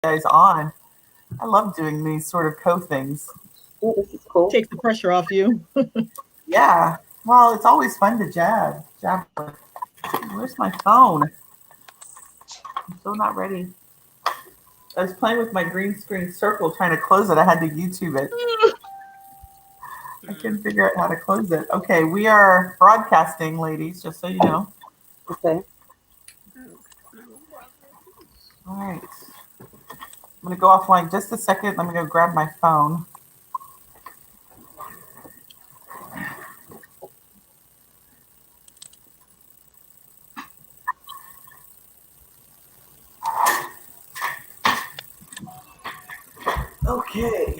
guys on. I love doing these sort of things. Yeah, this is cool. Takes the pressure off you. Yeah. Well, it's always fun to jab. Where's my phone? I'm still not ready. I was playing with my green screen circle trying to close it. I had to YouTube it. I couldn't figure out how to close it. Okay, we are broadcasting, ladies, just so you know. Okay. All right. I'm going to go offline just a second. Let me go grab my phone. Okay.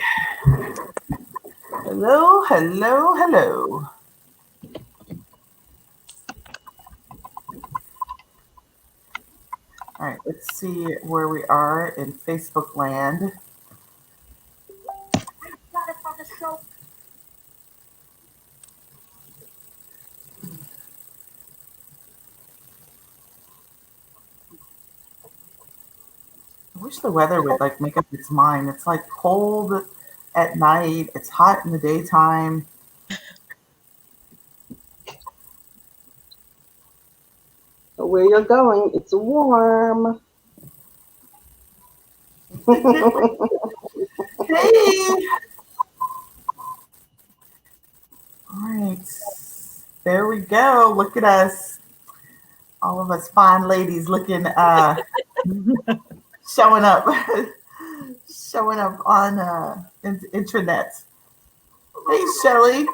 Hello, hello, hello. All right, let's see where we are in Facebook land. I wish the weather would like make up its mind. It's like cold at night. It's hot in the daytime. So where you're going, it's warm. Hey. All right. There we go. Look at us. All of us fine ladies looking showing up. Showing up on intranet. Hey Shelly.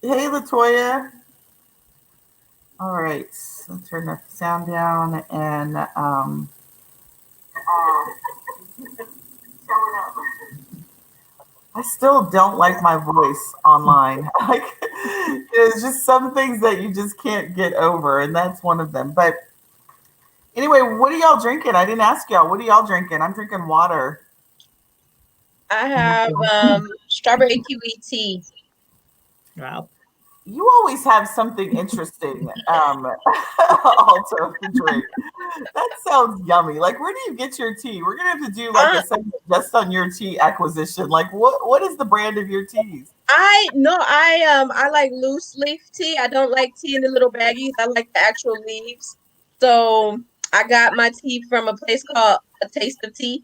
Hey Latoya. All right. Let's turn the sound down and showing up. I still don't like my voice online. Like, there's just some things that you just can't get over, and that's one of them. But anyway, what are y'all drinking? I didn't ask y'all. What are y'all drinking? I'm drinking water. I have strawberry kiwi tea. Wow. You always have something interesting, also to drink. That sounds yummy. Like, where do you get your tea? We're gonna have to do like a segment just on your tea acquisition. Like, what is the brand of your teas? I like loose leaf tea. I don't like tea in the little baggies. I like the actual leaves. So I got my tea from a place called A Taste of Tea.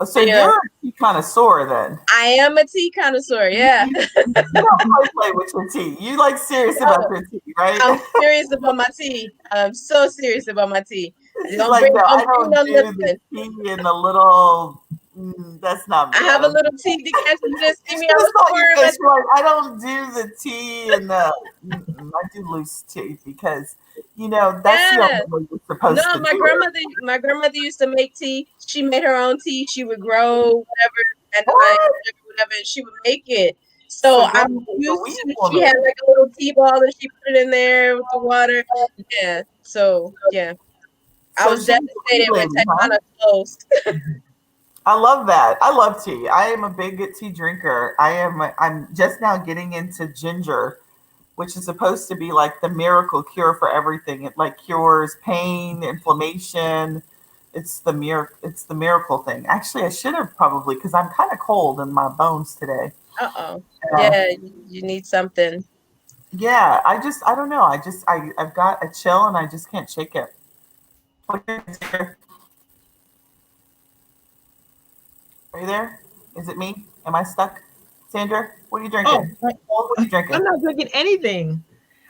So you're a tea connoisseur then. I am a tea connoisseur, yeah. You don't play with your tea. You like serious about your tea, right? I'm serious about my tea. I'm so serious about my tea. I don't do the tea in the little. That's not me. I have a little tea decanter. You just see me on the corner. I don't do the tea and the. I do loose tea because that's the only way you're supposed to. No, my grandmother used to make tea. She made her own tea. She would grow whatever and whatever, and she would make it. So I'm used to. She had like a little tea ball and she put it in there with the water. Yeah. So yeah. I was devastated when Tectona closed. I love that. I love tea. I am a big tea drinker. I'm just now getting into ginger, which is supposed to be like the miracle cure for everything. It like cures pain, inflammation. It's the miracle thing. Actually, I should have probably, because I'm kind of cold in my bones today. Yeah, you need something. Yeah, I don't know. I've got a chill and I just can't shake it. Are you there? Is it me? Am I stuck? Sandra, what are you drinking? What are you drinking? I'm not drinking anything.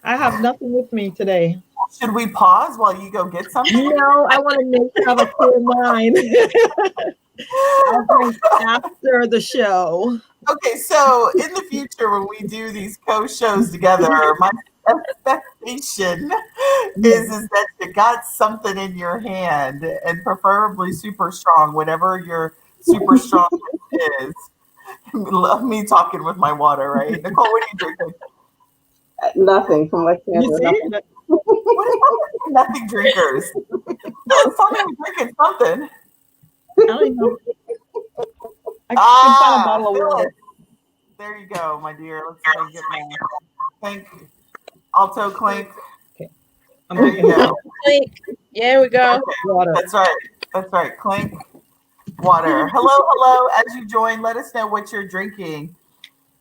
I have nothing with me today. Should we pause while you go get something? No, I want to have a clear mind. I'll drink after the show. Okay, so in the future when we do these co-shows together, my expectation is that you got something in your hand, and preferably super strong, whatever your super strong is. Love me talking with my water, right? Nicole, what are you drinking? Nothing from Alexandra. What is nothing drinkers? Tell me you're drinking something. I don't know. I can find a bottle of water. There you go, my dear. Let's get my clink. Alto clink. Okay. There you go. Yeah, we go. Water. That's right. That's right. Clink water. Hello. As you join, let us know what you're drinking.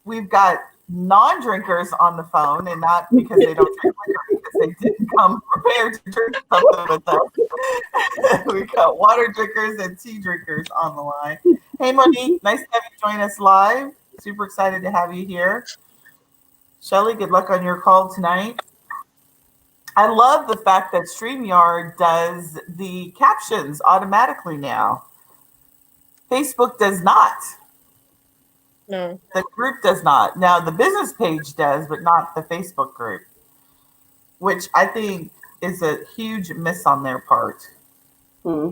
We've got non-drinkers on the phone, and not because they don't drink liquor, because they didn't come prepared to drink something with us. We've got water drinkers and tea drinkers on the line. Hey, Monique, nice to have you join us live. Super excited to have you here. Shelly, good luck on your call tonight. I love the fact that StreamYard does the captions automatically now. Facebook does not. No. The group does not. Now, the business page does, but not the Facebook group, which I think is a huge miss on their part. Hmm.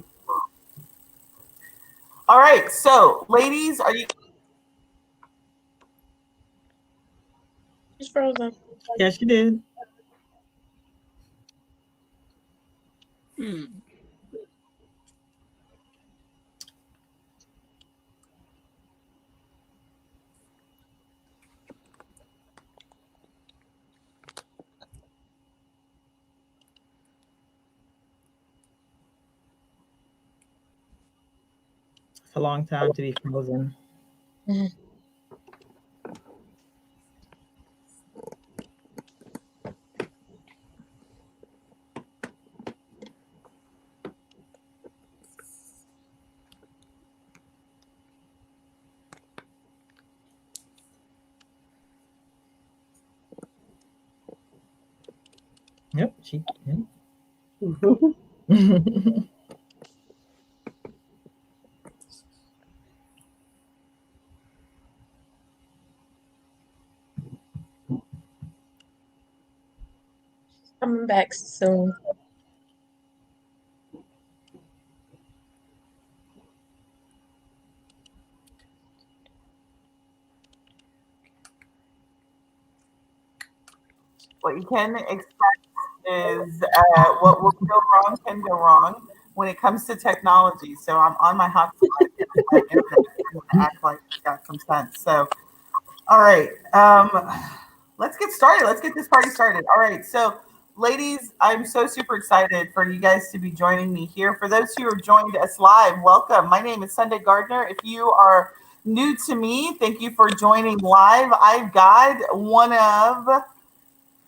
All right. So, ladies, are you? She's frozen. Yes, you did. It's a long time to be frozen. Yep. Coming back soon. What you can expect is what will go wrong can go wrong when it comes to technology. So I'm on my hotspot and my internet. I'm going to act like it's got some sense. So, all right, let's get started. Let's get this party started. All right, so ladies, I'm so super excited for you guys to be joining me here. For those who have joined us live, welcome. My name is Sunday Gardner. If you are new to me, thank you for joining live. I've got one of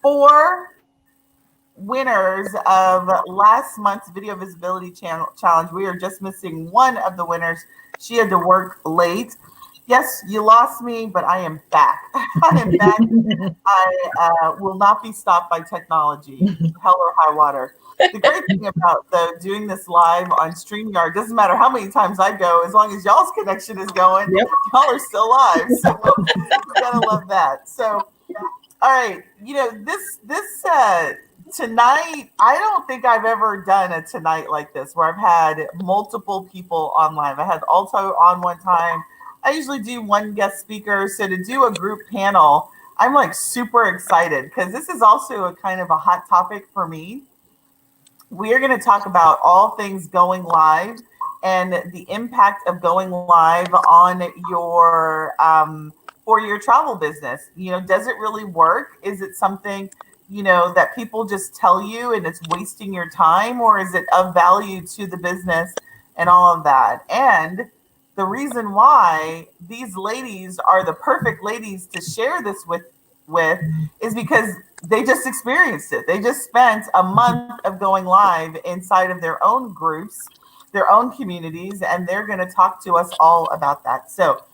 4 winners of last month's video visibility challenge. We are just missing one of the winners. She had to work late. Yes, you lost me, but I am back. I am back. I will not be stopped by technology, hell or high water. The great thing about though doing this live on StreamYard, doesn't matter how many times I go, as long as y'all's connection is going, Yep. y'all are still live. So you gotta love that. So all right, this tonight, I don't think I've ever done a tonight like this where I've had multiple people on live. I had Alto on one time. I usually do one guest speaker. So to do a group panel, I'm like super excited because this is also a kind of a hot topic for me. We are going to talk about all things going live and the impact of going live on your for your travel business. Does it really work? Is it something that people just tell you and it's wasting your time, or is it of value to the business and all of that? And the reason why these ladies are the perfect ladies to share this with is because they just experienced it. They just spent a month of going live inside of their own groups, their own communities, and they're going to talk to us all about that. So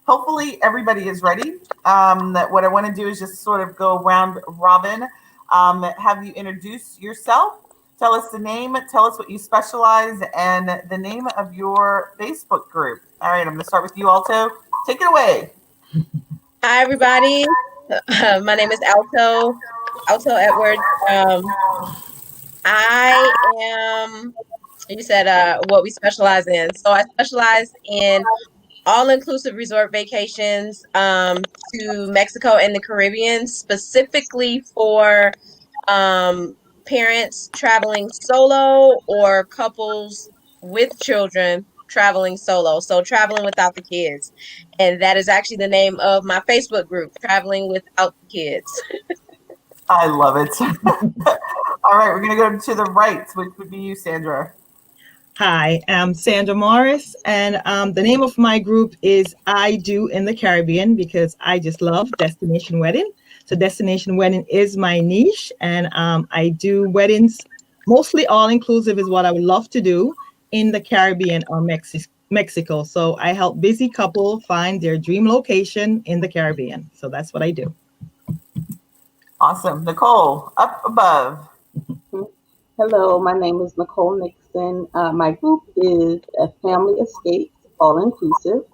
hopefully everybody is ready. What I want to do is just sort of go round robin, have you introduce yourself, tell us the name, tell us what you specialize, and the name of your Facebook group. All right, I'm going to start with you, Alto. Take it away. Hi, everybody. My name is Alto Edwards. I am, you said what we specialize in. So I specialize in all-inclusive resort vacations to Mexico and the Caribbean, specifically for parents traveling solo or couples with children traveling solo, so traveling without the kids. And that is actually the name of my Facebook group, Traveling Without the Kids. I love it. All right, we're going to go to the right, which would be you, Sandra. Hi, I'm Sandra Morris, and the name of my group is I Do in the Caribbean because I just love destination wedding. So destination wedding is my niche, and I do weddings, mostly all inclusive is what I would love to do in the Caribbean or Mexico. So I help busy couple find their dream location in the Caribbean. So that's what I do. Awesome. Nicole, up above. Hello, my name is Nicole Nixon. My group is a family escape, all inclusive,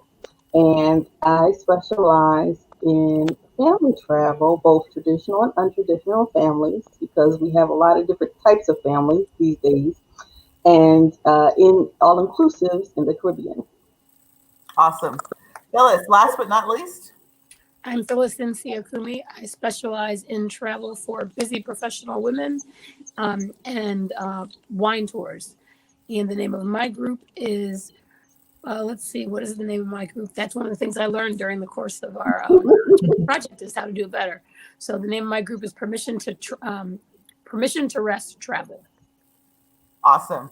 and I specialize in family travel, both traditional and untraditional families, because we have a lot of different types of families these days, and in all inclusives in the Caribbean. Awesome. Phyllis, last but not least. I'm Phyllis Cynthia Kumi. I specialize in travel for busy professional women and wine tours. And the name of my group is, let's see, what is the name of my group? That's one of the things I learned during the course of our project is how to do it better. So the name of my group is Permission to Rest Travel. Awesome.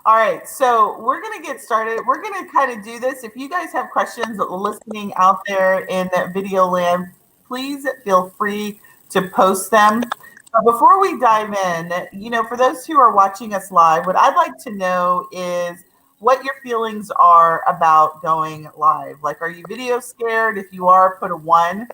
All right, so we're going to get started. We're going to kind of do this. If you guys have questions listening out there in video land, please feel free to post them. But before we dive in, for those who are watching us live, what I'd like to know is what your feelings are about going live. Like, are you video scared? If you are, put a 1.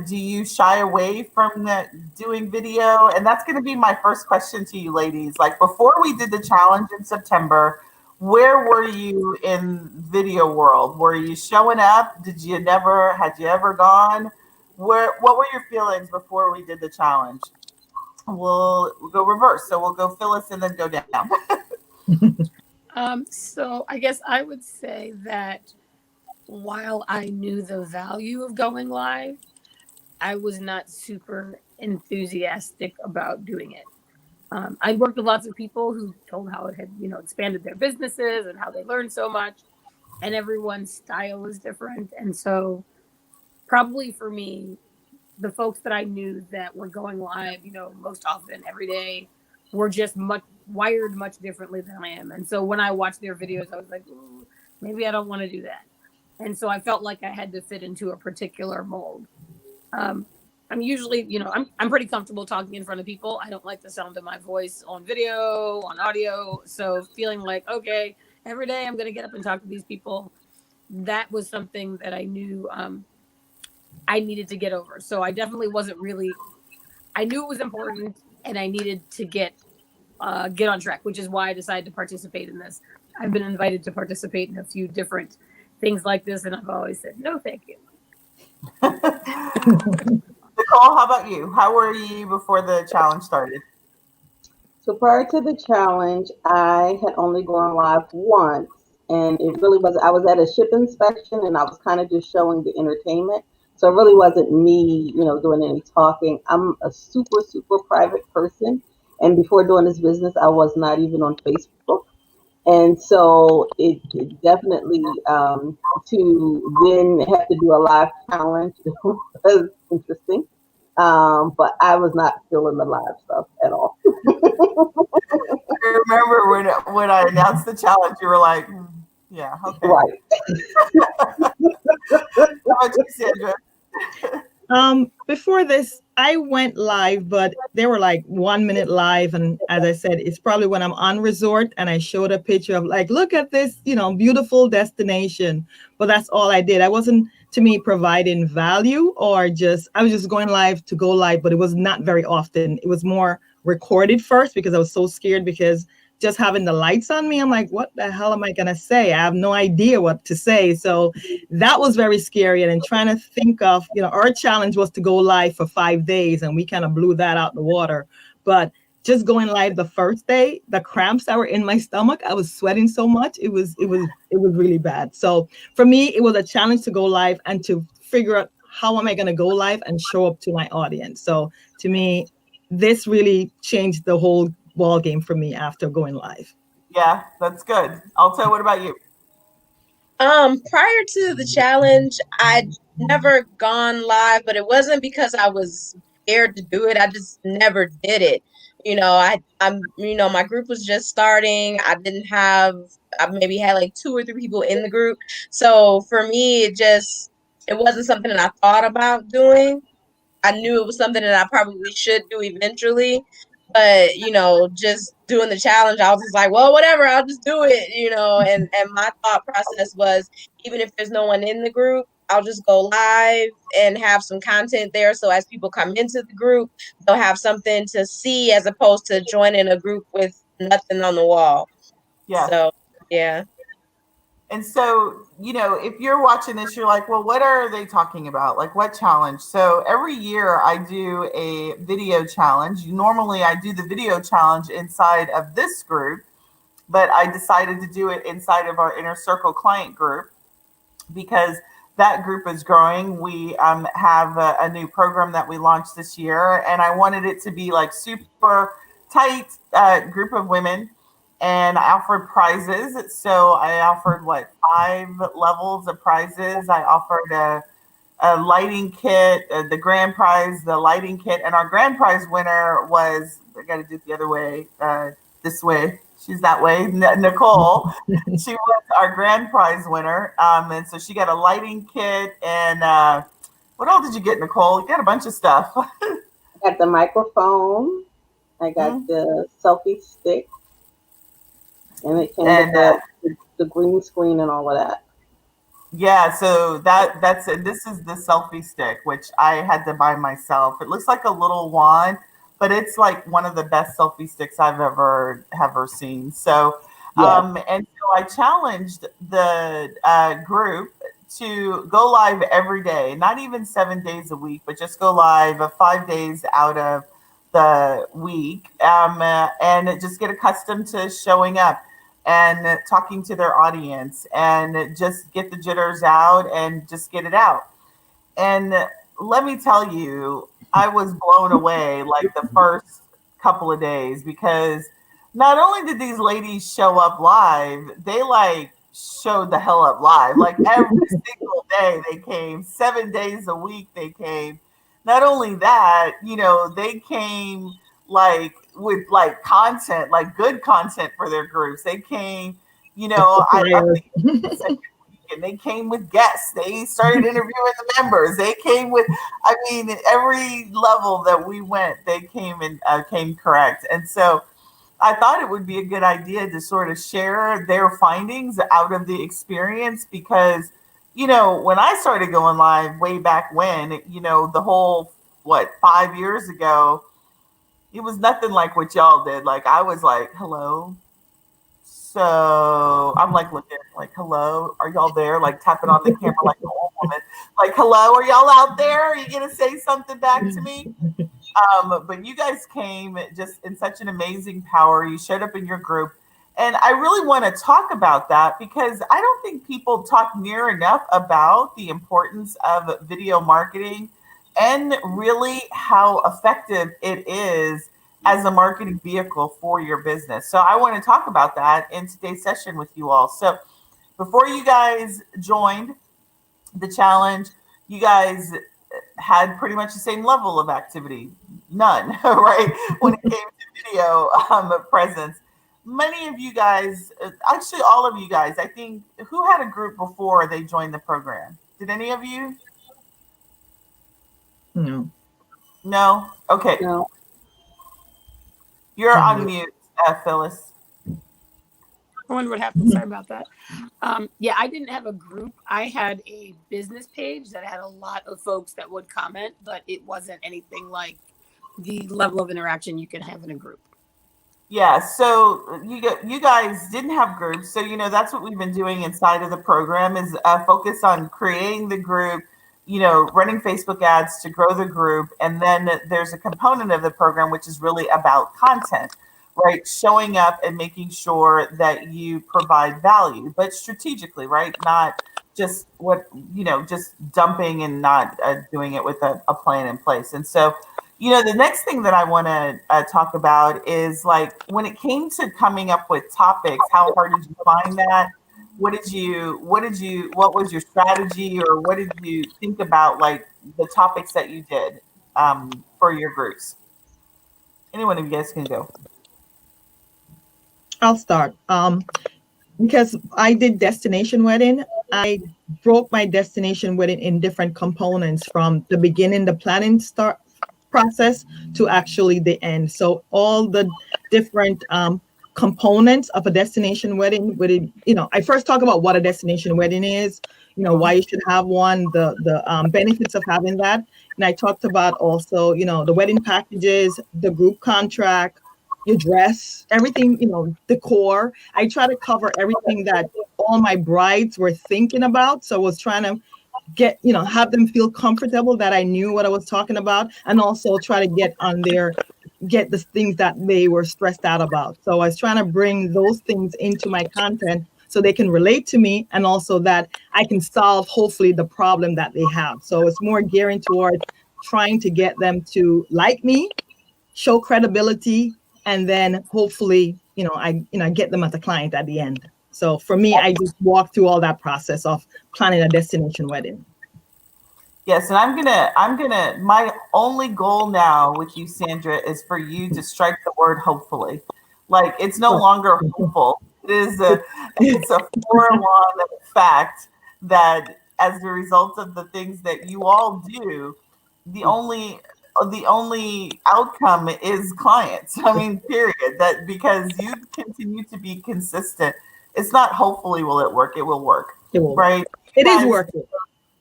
Do you shy away from doing video? And that's going to be my first question to you ladies. Like, before we did the challenge in September, where were you in video world? Were you showing up? Had you ever gone? What were your feelings before we did the challenge? We'll go reverse. So we'll go Phyllis and then go down. So I guess I would say that while I knew the value of going live, I was not super enthusiastic about doing it. I worked with lots of people who told how it had, expanded their businesses and how they learned so much, and everyone's style is different. And so probably for me, the folks that I knew that were going live, most often every day, were just wired much differently than I am. And so when I watched their videos, I was like, ooh, maybe I don't want to do that. And so I felt like I had to fit into a particular mold. I'm usually, I'm pretty comfortable talking in front of people. I don't like the sound of my voice on video, on audio. So feeling like, okay, every day I'm going to get up and talk to these people. That was something that I knew I needed to get over. So I definitely wasn't really, I knew it was important and I needed to get on track, which is why I decided to participate in this. I've been invited to participate in a few different things like this, and I've always said, no, thank you. Nicole, how about you? How were you before the challenge started? So prior to the challenge, I had only gone live once, and it really was, I was at a ship inspection and I was kind of just showing the entertainment. So it really wasn't me, doing any talking. I'm a super, super private person. And before doing this business, I was not even on Facebook. And so it definitely, to then have to do a live challenge was interesting. But I was not feeling the live stuff at all. I remember when I announced the challenge, you were like, yeah, okay. Right. How about you, Sandra? Before this, I went live, but they were like 1 minute live. And as I said, it's probably when I'm on resort and I showed a picture of like, look at this, beautiful destination. But that's all I did. I wasn't, to me, providing value I was just going live to go live, but it was not very often. It was more recorded first because I was so scared because just having the lights on me, I'm like, what the hell am I going to say? I have no idea what to say. So that was very scary. And then trying to think of, our challenge was to go live for 5 days and we kind of blew that out the water. But just going live the first day, the cramps that were in my stomach, I was sweating so much. It was really bad. So for me, it was a challenge to go live and to figure out how am I going to go live and show up to my audience. So to me, this really changed the whole ball game for me after going live. Yeah, that's good. Alto, what about you? Prior to the challenge, I'd never gone live, but it wasn't because I was scared to do it. I just never did it. My group was just starting. I maybe had like 2 or 3 people in the group. So for me, it wasn't something that I thought about doing. I knew it was something that I probably should do eventually. But, just doing the challenge, I was just like, well, whatever, I'll just do it. And my thought process was, even if there's no one in the group, I'll just go live and have some content there. So as people come into the group, they'll have something to see as opposed to joining a group with nothing on the wall. Yeah. So, yeah. And so, if you're watching this, you're like, well, what are they talking about? Like, what challenge? So every year I do a video challenge. Normally I do the video challenge inside of this group, but I decided to do it inside of our Inner Circle client group because that group is growing. We have a new program that we launched this year, and I wanted it to be like super tight group of women. And I offered prizes. So I offered 5 levels of prizes. I offered a lighting kit, the grand prize, the lighting kit. And our grand prize winner was, I got to do it the other way, this way. She's that way. Nicole. She was our grand prize winner. And so she got a lighting kit. And what else did you get, Nicole? You got a bunch of stuff. I got the microphone. I got the selfie stick. And it came with the green screen and all of that. Yeah, so that's it. This is the selfie stick, which I had to buy myself. It looks like a little wand, but it's like one of the best selfie sticks I've ever seen. So, and so I challenged the group to go live every day, not even 7 days a week, but just go live 5 days out of the week, and just get accustomed to showing up and talking to their audience and just get the jitters out and just get it out. And let me tell you, I was blown away like the first couple of days, because not only did these ladies show up live, they showed the hell up live. Like every single day they came, 7 days a week they came. Not only that, they came with content, good content for their groups. They came, and they came with guests. They started interviewing the members. They came with, every level that we went, they came and came correct. And so I thought it would be a good idea to sort of share their findings out of the experience, because when I started going live way back when, the whole, 5 years ago, it was nothing like what y'all did. Like, I was like, hello. So I'm looking hello, are y'all there? Tapping on the camera like an old woman. Hello, are y'all out there? Are you going to say something back to me? But you guys came just in such an amazing power. You showed up in your group. And I really want to talk about that, because I don't think people talk near enough about the importance of video marketing and really how effective it is as a marketing vehicle for your business. So I want to talk about that in today's session with you all. So before you guys joined the challenge, you guys had pretty much the same level of activity. None, right? When it came to video presence. Many of you guys, actually all of you guys, I think, who had a group before they joined the program? Did any of you? No. No? Okay. No. You're on mute, Phyllis. I wonder what happened. Sorry about that. Yeah, I didn't have a group. I had a business page that had a lot of folks that would comment, but it wasn't anything like the level of interaction you can have in a group. Yeah, so you guys didn't have groups. So, that's what we've been doing inside of the program is focus on creating the group, running Facebook ads to grow the group. And then there's a component of the program which is really about content, right? Showing up and making sure that you provide value, but strategically, right? Not just just dumping and not doing it with a plan in place. And so, the next thing that I want to talk about is when it came to coming up with topics, how hard did you find that? What was your strategy, or what did you think about the topics that you did for your groups? Anyone of you guys can go. I'll start. Because I did destination wedding, I broke my destination wedding in different components from the beginning, the planning start process to actually the end. So all the different components of a destination wedding, I first talk about what a destination wedding is, why you should have one, the benefits of having that. And I talked about also, the wedding packages, the group contract, your dress, everything, decor. I try to cover everything that all my brides were thinking about. So I was trying to have them feel comfortable that I knew what I was talking about, and also try to get the things that they were stressed out about. So I was trying to bring those things into my content so they can relate to me, and also that I can solve hopefully the problem that they have. So it's more gearing toward trying to get them to like me, show credibility, and then hopefully, I get them as a client at the end. So for me, I just walk through all that process of planning a destination wedding. Yes, and my only goal now with you, Sandra, is for you to strike the word hopefully. Like, it's no longer hopeful. It's a foregone fact that as a result of the things that you all do, the only outcome is clients. I mean, period. That because you continue to be consistent. It's not hopefully will it work. It will work. It will. Right? It is working.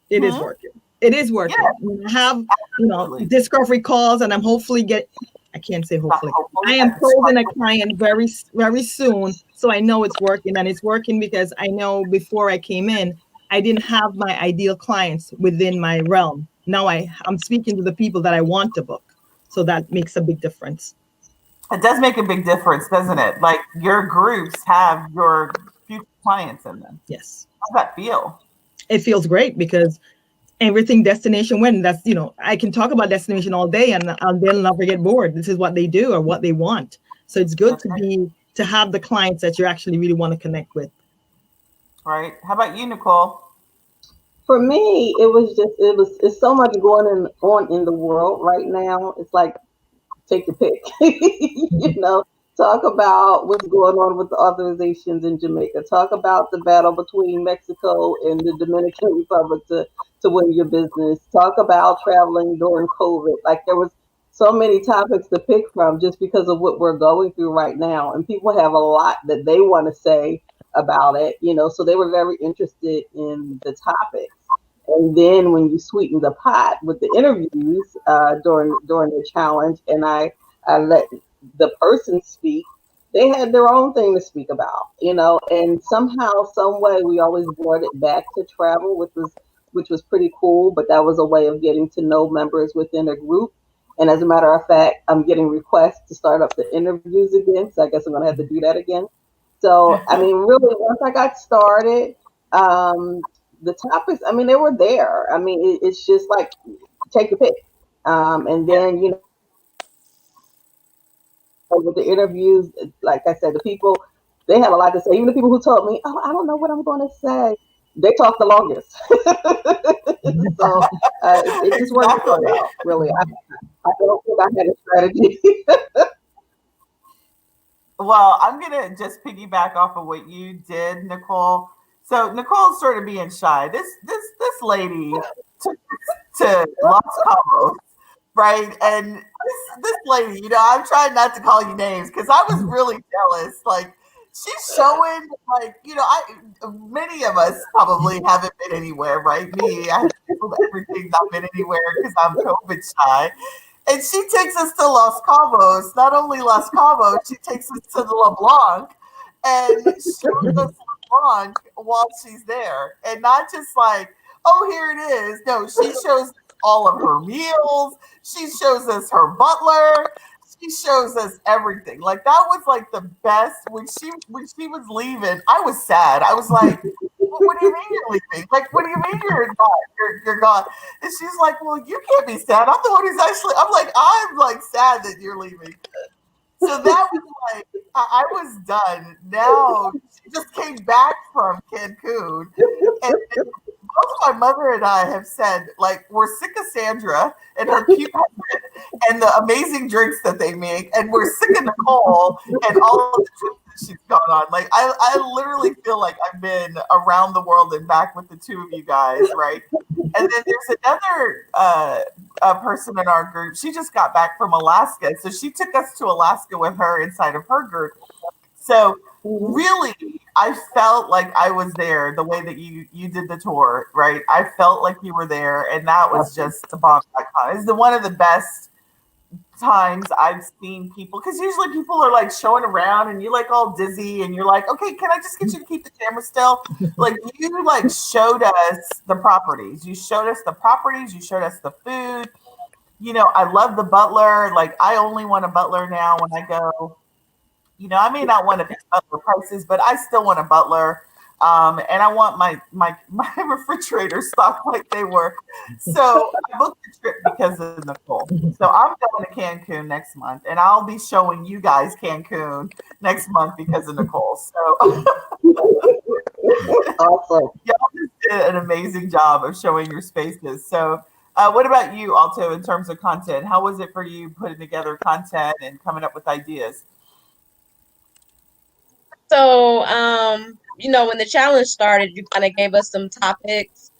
It is working. It is working. Yeah. I have, discovery calls, and I'm hopefully I can't say hopefully. I am closing a client very, very soon. So I know it's working, and it's working because I know before I came in, I didn't have my ideal clients within my realm. Now I'm speaking to the people that I want to book. So that makes a big difference. It does make a big difference, doesn't it? Like, your groups have your future clients in them. Yes. How's that feel? It feels great because everything destination wedding, that's, I can talk about destination all day and they'll never get bored. This is what they do or what they want. So it's good to have the clients that you actually really want to connect with. Right. How about you, Nicole? For me, it's so much going on in the world right now. It's like, take your pick. Talk about what's going on with the authorizations in Jamaica. Talk about the battle between Mexico and the Dominican Republic to win your business. Talk about traveling during COVID. Like, there was so many topics to pick from just because of what we're going through right now. And people have a lot that they want to say about it, so they were very interested in the topics. And then when you sweeten the pot with the interviews during the challenge, and I let the person speak, they had their own thing to speak about, and somehow, some way, we always brought it back to travel, which was pretty cool. But that was a way of getting to know members within a group. And as a matter of fact, I'm getting requests to start up the interviews again, so I guess I'm gonna have to do that again. So, I mean, really, once I got started, the topics, I mean, they were there. I mean, it's just like, take your pick. And then, with the interviews, like I said, the people, they had a lot to say. Even the people who told me, oh, I don't know what I'm going to say, they talked the longest. So it just worked out, really. I don't think I had a strategy. Well, I'm going to just piggyback off of what you did, Nicole. So Nicole's sort of being shy. This lady took to Los Cabos, right? And this lady, I'm trying not to call you names because I was really jealous. Like, she's showing, like, many of us probably haven't been anywhere, right? Me, I have everything not been anywhere because I'm COVID shy. And she takes us to Los Cabos. Not only Los Cabos, she takes us to the LeBlanc and shows us LeBlanc while she's there. And not just like, oh, here it is. No, she shows all of her meals. She shows us her butler. She shows us everything. Like, that was like the best. When she was leaving, I was sad. I was like, what do you mean you're leaving? Like, what do you mean you're not? You're gone. And she's like, well, you can't be sad. I'm the one who's actually, I'm like sad that you're leaving. So that was like, I was done. Now she just came back from Cancun and both my mother and I have said, like, we're sick of Sandra and her cute husband and the amazing drinks that they make, and we're sick of Nicole and all of the trips that she's gone on. Like, I literally feel like I've been around the world and back with the two of you guys, right? And then there's another person in our group. She just got back from Alaska, so she took us to Alaska with her inside of her group. So really, I felt like I was there the way that you did the tour, right? I felt like you were there, and that was just the bomb.com. It's one of the best times I've seen people, because usually people are like showing around and you're like all dizzy and you're like, okay, can I just get you to keep the camera still? Like, you like showed us the properties. You showed us the properties. You showed us the food. You know, I love the butler. Like, I only want a butler now when I go. You know, I may not want to pay butler prices, but I still want a butler. And I want my refrigerator stocked like they were. So I booked the trip because of Nicole. So I'm going to Cancun next month, and I'll be showing you guys Cancun next month because of Nicole. So Awesome. y'all just did an amazing job of showing your spaces. So what about you, Alto, in terms of content? How was it for you putting together content and coming up with ideas? So, you know, when the challenge started, you kind of gave us some topics,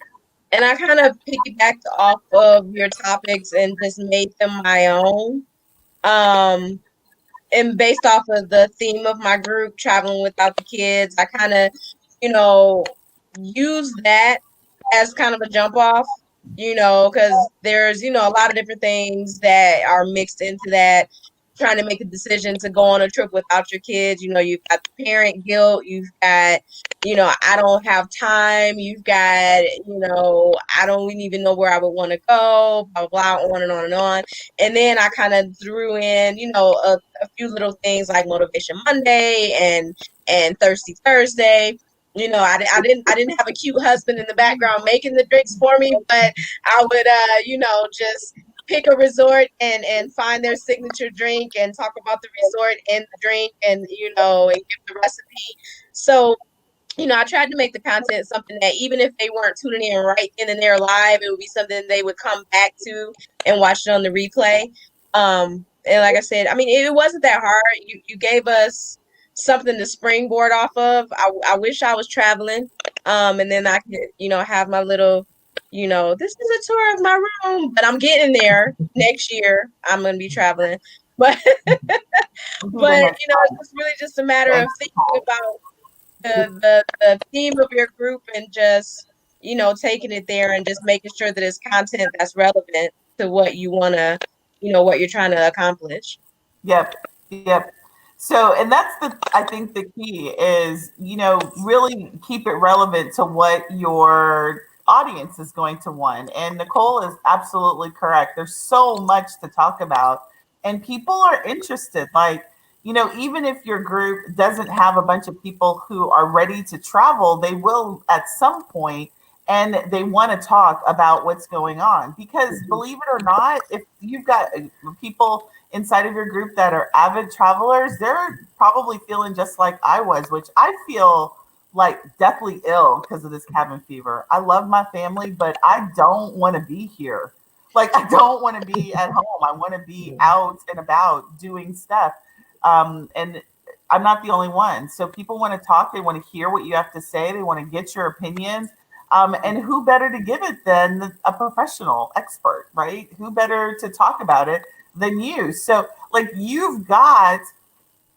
and I kind of piggybacked off of your topics and just made them my own. Um, and based off of the theme of my group, traveling without the kids, I kind of, you know, use that as kind of a jump off, you know, because there's, you know, a lot of different things that are mixed into that. Trying to make a decision to go on a trip without your kids, you know, you've got the parent guilt, you've got, you know, I don't have time, you've got, you know, I don't even know where I would want to go, blah, blah, blah, on and on and on. And then I kind of threw in, you know, a few little things like Motivation Monday and Thirsty Thursday. You know, I didn't have a cute husband in the background making the drinks for me, but I would you know, just pick a resort and find their signature drink and talk about the resort and the drink, and you know, and give the recipe. So, you know, I tried to make the content something that even if they weren't tuning in right in and there live, it would be something they would come back to and watch it on the replay. And like I said, I mean, it wasn't that hard. You gave us something to springboard off of. I wish I was traveling, and then I could, you know, have my little, you know, this is a tour of my room, but I'm getting there next year. I'm gonna be traveling, but but you know, it's really just a matter of thinking about the theme of your group and just, you know, taking it there and just making sure that it's content that's relevant to what you want to, you know, what you're trying to accomplish. Yep. Yep. So, and that's I think the key is, you know, really keep it relevant to what your audience is going to want. And Nicole is absolutely correct. There's so much to talk about, and people are interested. Like, you know, even if your group doesn't have a bunch of people who are ready to travel, they will at some point, and they want to talk about what's going on. Because believe it or not, if you've got people inside of your group that are avid travelers, they're probably feeling just like I was, which I feel like deathly ill because of this cabin fever. I love my family, but I don't want to be here. Like, I don't want to be at home. I want to be out and about doing stuff. And I'm not the only one. So people want to talk. They want to hear what you have to say. They want to get your opinions. And who better to give it than a professional expert, right? Who better to talk about it than you? So, like, you've got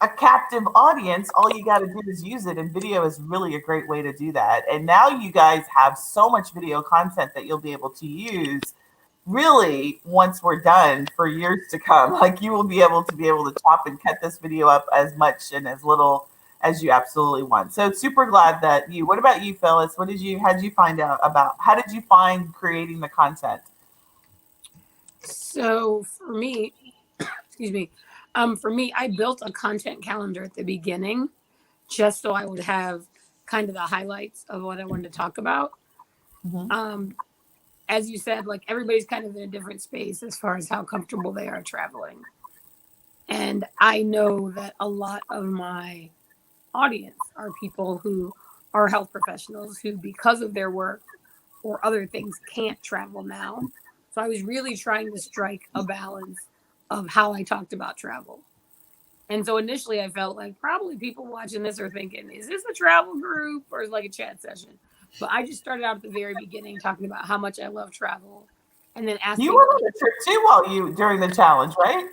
a captive audience. All you got to do is use it, and video is really a great way to do that. And now you guys have so much video content that you'll be able to use really once we're done for years to come. Like, you will be able to chop and cut this video up as much and as little as you absolutely want. So super glad that what about you, Phyllis? How did you find out about, how did you find creating the content? So for me, excuse me, for me, I built a content calendar at the beginning just so I would have kind of the highlights of what I wanted to talk about. Mm-hmm. As you said, like, everybody's kind of in a different space as far as how comfortable they are traveling. And I know that a lot of my audience are people who are health professionals who, because of their work, or other things can't travel now. So I was really trying to strike a balance of how I talked about travel. And so initially I felt like probably people watching this are thinking, is this a travel group or is it like a chat session? But I just started out at the very beginning talking about how much I love travel and then asking. You were on a trip too during the challenge, right?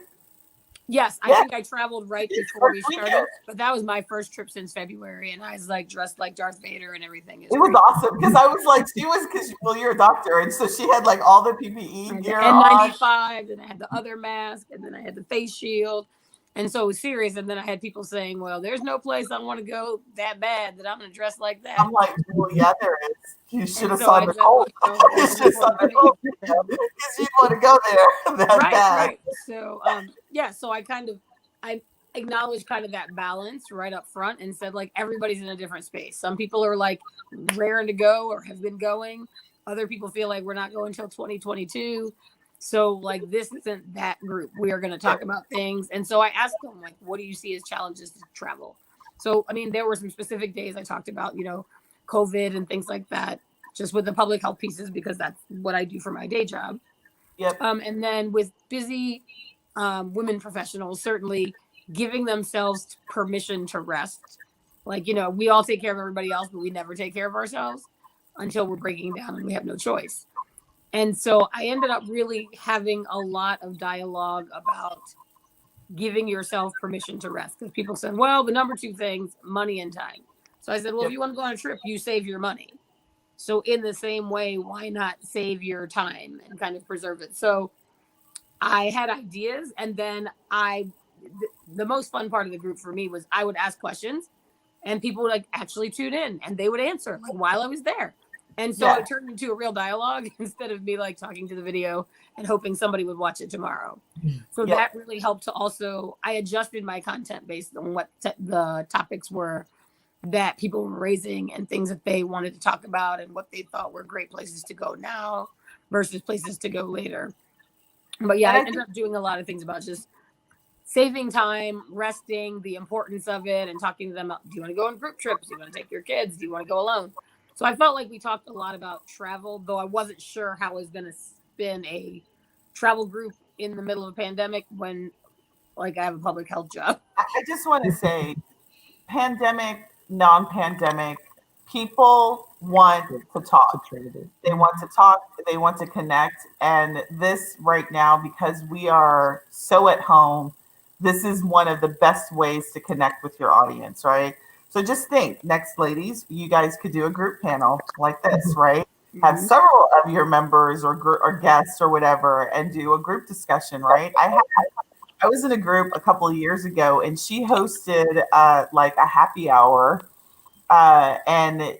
Yes, I think I traveled right before we started, weekend. but that was my first trip since February, and I was like dressed like Darth Vader and everything. It was awesome because I was like, you're a doctor, and so she had like all the PPE gear on. N95, and I had the other mask, and then I had the face shield, and so it was serious. And then I had people saying, "Well, there's no place I want to go that bad that I'm going to dress like that." I'm like, well, yeah, there is. You should have saw Nicole. You should have saw Nicole because you'd want to go there that bad. Right. So, so I acknowledged kind of that balance right up front and said, like, everybody's in a different space. Some people are like raring to go or have been going. Other people feel like we're not going until 2022. So, like, this isn't that group. We are going to talk about things. And so I asked them, like, what do you see as challenges to travel? So, I mean, there were some specific days I talked about, COVID and things like that, just with the public health pieces, because that's what I do for my day job. Yep. And then with busy women professionals, certainly giving themselves permission to rest. Like, we all take care of everybody else, but we never take care of ourselves until we're breaking down and we have no choice. And so I ended up really having a lot of dialogue about giving yourself permission to rest. Because people said, well, the number two things, money and time. So I said, well, if you want to go on a trip, you save your money. So in the same way, why not save your time and kind of preserve it? So I had ideas, and then the most fun part of the group for me was I would ask questions and people would like actually tune in and they would answer like while I was there. And so it turned into a real dialogue instead of me like talking to the video and hoping somebody would watch it tomorrow. So that really helped to also, I adjusted my content based on what the topics were that people were raising and things that they wanted to talk about and what they thought were great places to go now versus places to go later. But I ended up doing a lot of things about just saving time, resting, the importance of it, and talking to them about, do you want to go on group trips? Do you want to take your kids? Do you want to go alone? So I felt like we talked a lot about travel, though I wasn't sure how I was going to spin a travel group in the middle of a pandemic when like I have a public health job. I just want to say, pandemic, non-pandemic, people want to talk. They want to talk. They want to connect. And this right now, because we are so at home, this is one of the best ways to connect with your audience, right? So just think, next ladies, you guys could do a group panel like this, right? Have several of your members or guests or whatever and do a group discussion, right? I was in a group a couple of years ago and she hosted like a happy hour and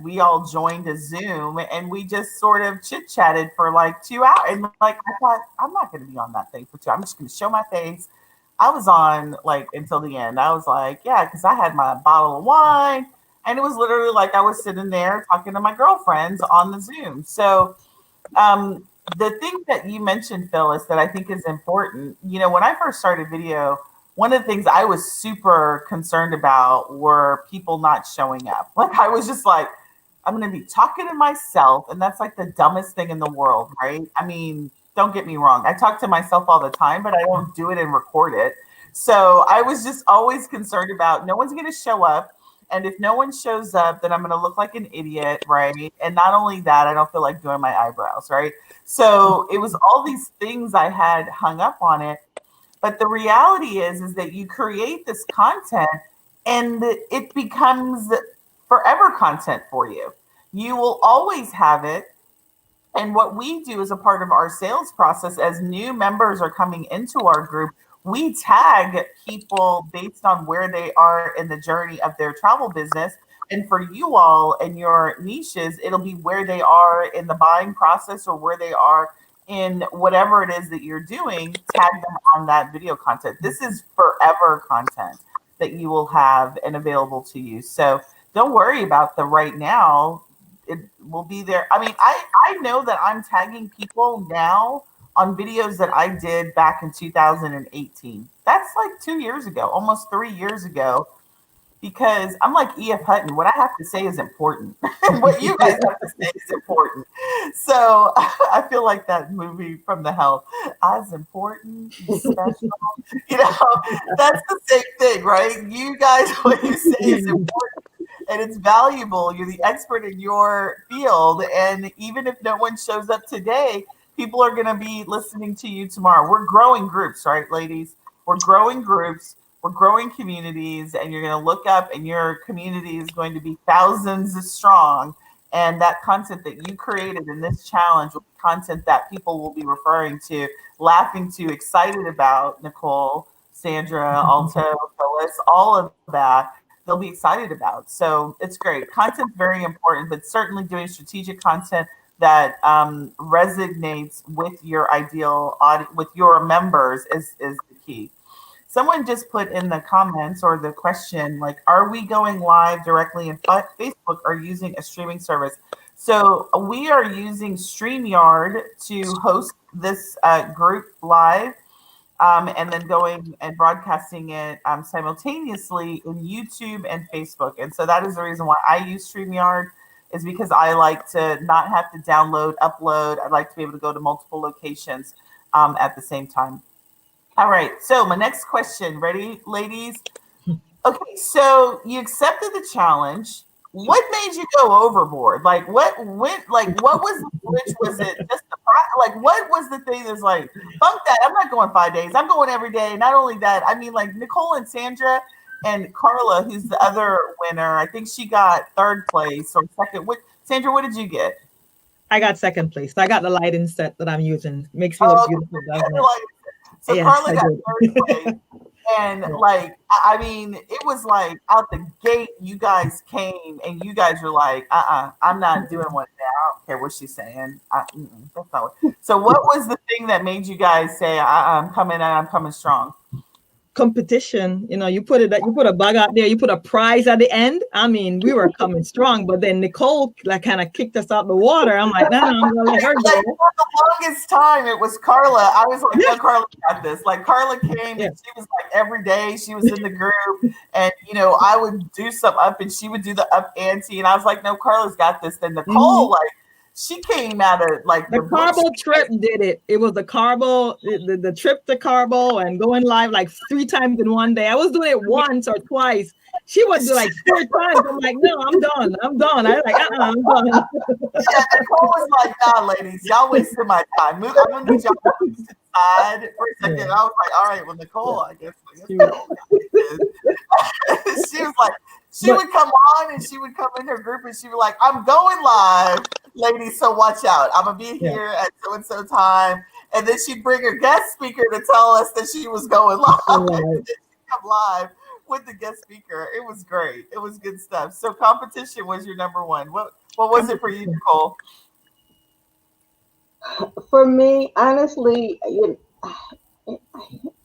we all joined a Zoom and we just sort of chit-chatted for like 2 hours. And like, I thought, I'm not going to be on that thing for 2 hours. I'm just going to show my face. I was on like until the end. I was like, yeah, because I had my bottle of wine and it was literally like I was sitting there talking to my girlfriends on the Zoom. So the thing that you mentioned, Phyllis, that I think is important, when I first started video, one of the things I was super concerned about were people not showing up. Like I was just like, I'm going to be talking to myself. And that's like the dumbest thing in the world, right? I mean, don't get me wrong. I talk to myself all the time, but I don't do it and record it. So I was just always concerned about no one's going to show up. And if no one shows up, then I'm going to look like an idiot, right? And not only that, I don't feel like doing my eyebrows, right? So it was all these things I had hung up on it. But the reality is that you create this content and it becomes forever content for you. You will always have it. And what we do as a part of our sales process, as new members are coming into our group, we tag people based on where they are in the journey of their travel business. And for you all and your niches, it'll be where they are in the buying process or where they are in whatever it is that you're doing, tag them on that video content. This is forever content that you will have and available to you. So don't worry about the right now. It will be there. I mean, I know that I'm tagging people now on videos that I did back in 2018. That's like 2 years ago, almost 3 years ago. because I'm like E.F. Hutton. What I have to say is important. What you guys have to say is important. So I feel like that movie from The Help, as important, special. You know, that's the same thing, right? You guys, what you say is important and it's valuable. You're the expert in your field. And even if no one shows up today, people are going to be listening to you tomorrow. We're growing groups, right, ladies? We're growing groups. We're growing communities, and you're going to look up, and your community is going to be thousands strong. And that content that you created in this challenge will be content that people will be referring to, laughing to, excited about. Nicole, Sandra, Alto, Phyllis, all of that they'll be excited about. So it's great. Content's very important, but certainly doing strategic content that resonates with your ideal audience, with your members is the key. Someone just put in the comments or the question, like, are we going live directly in Facebook or using a streaming service? So we are using StreamYard to host this group live, and then going and broadcasting it simultaneously in YouTube and Facebook. And so that is the reason why I use StreamYard, is because I like to not have to download, upload. I like to be able to go to multiple locations at the same time. All right, so my next question, ready, ladies? Okay, so you accepted the challenge. What made you go overboard? Like, what went? Like, what was the glitch? Was it just like, what was the thing that's like, bunk that? I'm not going 5 days. I'm going every day. Not only that, I mean, like Nicole and Sandra and Carla, who's the other winner. I think she got third place or second. What, Sandra? What did you get? I got second place. I got the lighting set that I'm using. Makes me look beautiful, doesn't it? So Yes, Carla I got did. third place. And like, I mean, it was like out the gate, you guys came and you guys were like, I'm not doing one now. I don't care what she's saying. That's not what. So what was the thing that made you guys say, I'm coming strong? Competition, you put a bug out there, you put a prize at the end. I mean, we were coming strong, but then Nicole like kind of kicked us out the water. I'm like, no, I'm gonna let her go. Like, for the longest time, it was Carla. I was like, no, Carla got this. Like, Carla came and she was like, every day she was in the group, and I would do some up and she would do the up ante, and I was like, no, Carla's got this. Then Nicole, like, she came out of like the Carbo trip did it. It was the Carbo, the trip to Carbo and going live like 3 times in one day. I was doing it once or twice. She would do like 4 times. I'm like, no, I'm done. I'm done. I was like, I'm done. Yeah, Nicole was like, nah, ladies, y'all wasting my time. I'm gonna need y'all to move to the side for a second. I was like, all right, well, Nicole, I guess Nicole she was like, she would come on and she would come in her group and she would like, I'm going live, ladies, so watch out. I'm gonna be here at so and so time. And then she'd bring her guest speaker to tell us that she was going live. And then she'd come live with the guest speaker. It was great. It was good stuff. So competition was your number one. What was it for you, Nicole? For me, honestly,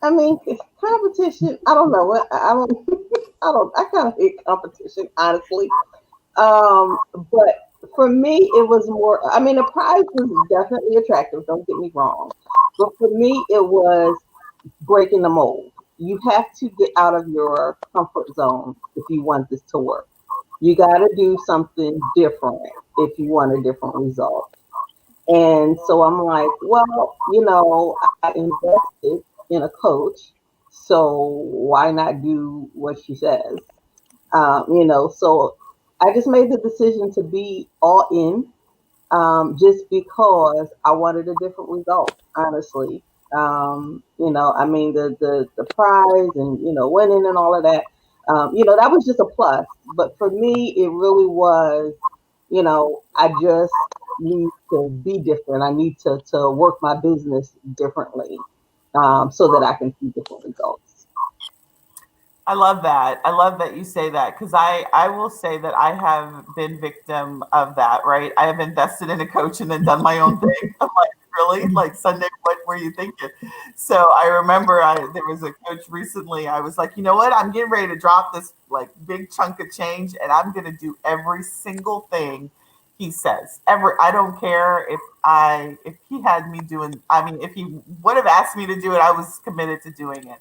I mean, competition. I don't know. I kind of hate competition, honestly. But for me, it was more. I mean, the prize was definitely attractive. Don't get me wrong. But for me, it was breaking the mold. You have to get out of your comfort zone if you want this to work. You got to do something different if you want a different result. And so I'm like, well, I invested in a coach, so why not do what she says? So I just made the decision to be all in, just because I wanted a different result, honestly. I mean, the prize and, winning and all of that, that was just a plus. But for me, it really was, I just need to be different. I need to work my business differently, so that I can see different results. I love that. I love that you say that, because I will say that I have been victim of that, right? I have invested in a coach and then done my own thing. I'm like, really? Like, Sunday, what were you thinking? So I remember there was a coach recently. I was like, you know what? I'm getting ready to drop this like big chunk of change, and I'm going to do every single thing he says. I don't care if he had me doing. I mean, if he would have asked me to do it, I was committed to doing it.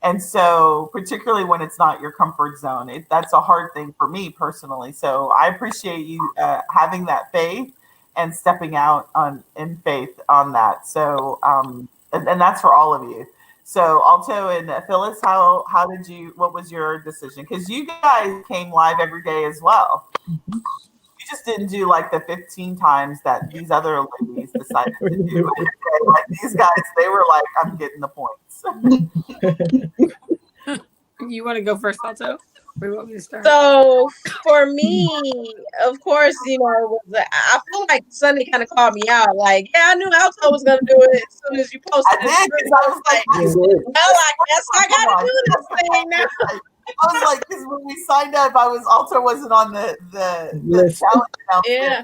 And so, particularly when it's not your comfort zone, that's a hard thing for me personally. So I appreciate you having that faith and stepping out on in faith on that. So, and that's for all of you. So Alto and Phyllis, how did you? What was your decision? Because you guys came live every day as well. You just didn't do like the 15 times that these other ladies decided to do. Like these guys, they were like, I'm getting the points. You want to go first, Alto? Or you want me to start? So for me, of course, I feel like Sunday kind of called me out. Like, yeah, I knew Alto was gonna do it as soon as you posted I it. did, because I was like, well, I guess I gotta do this thing now. I was like, because when we signed up, Alto wasn't on the List. challenge announcement. Yeah.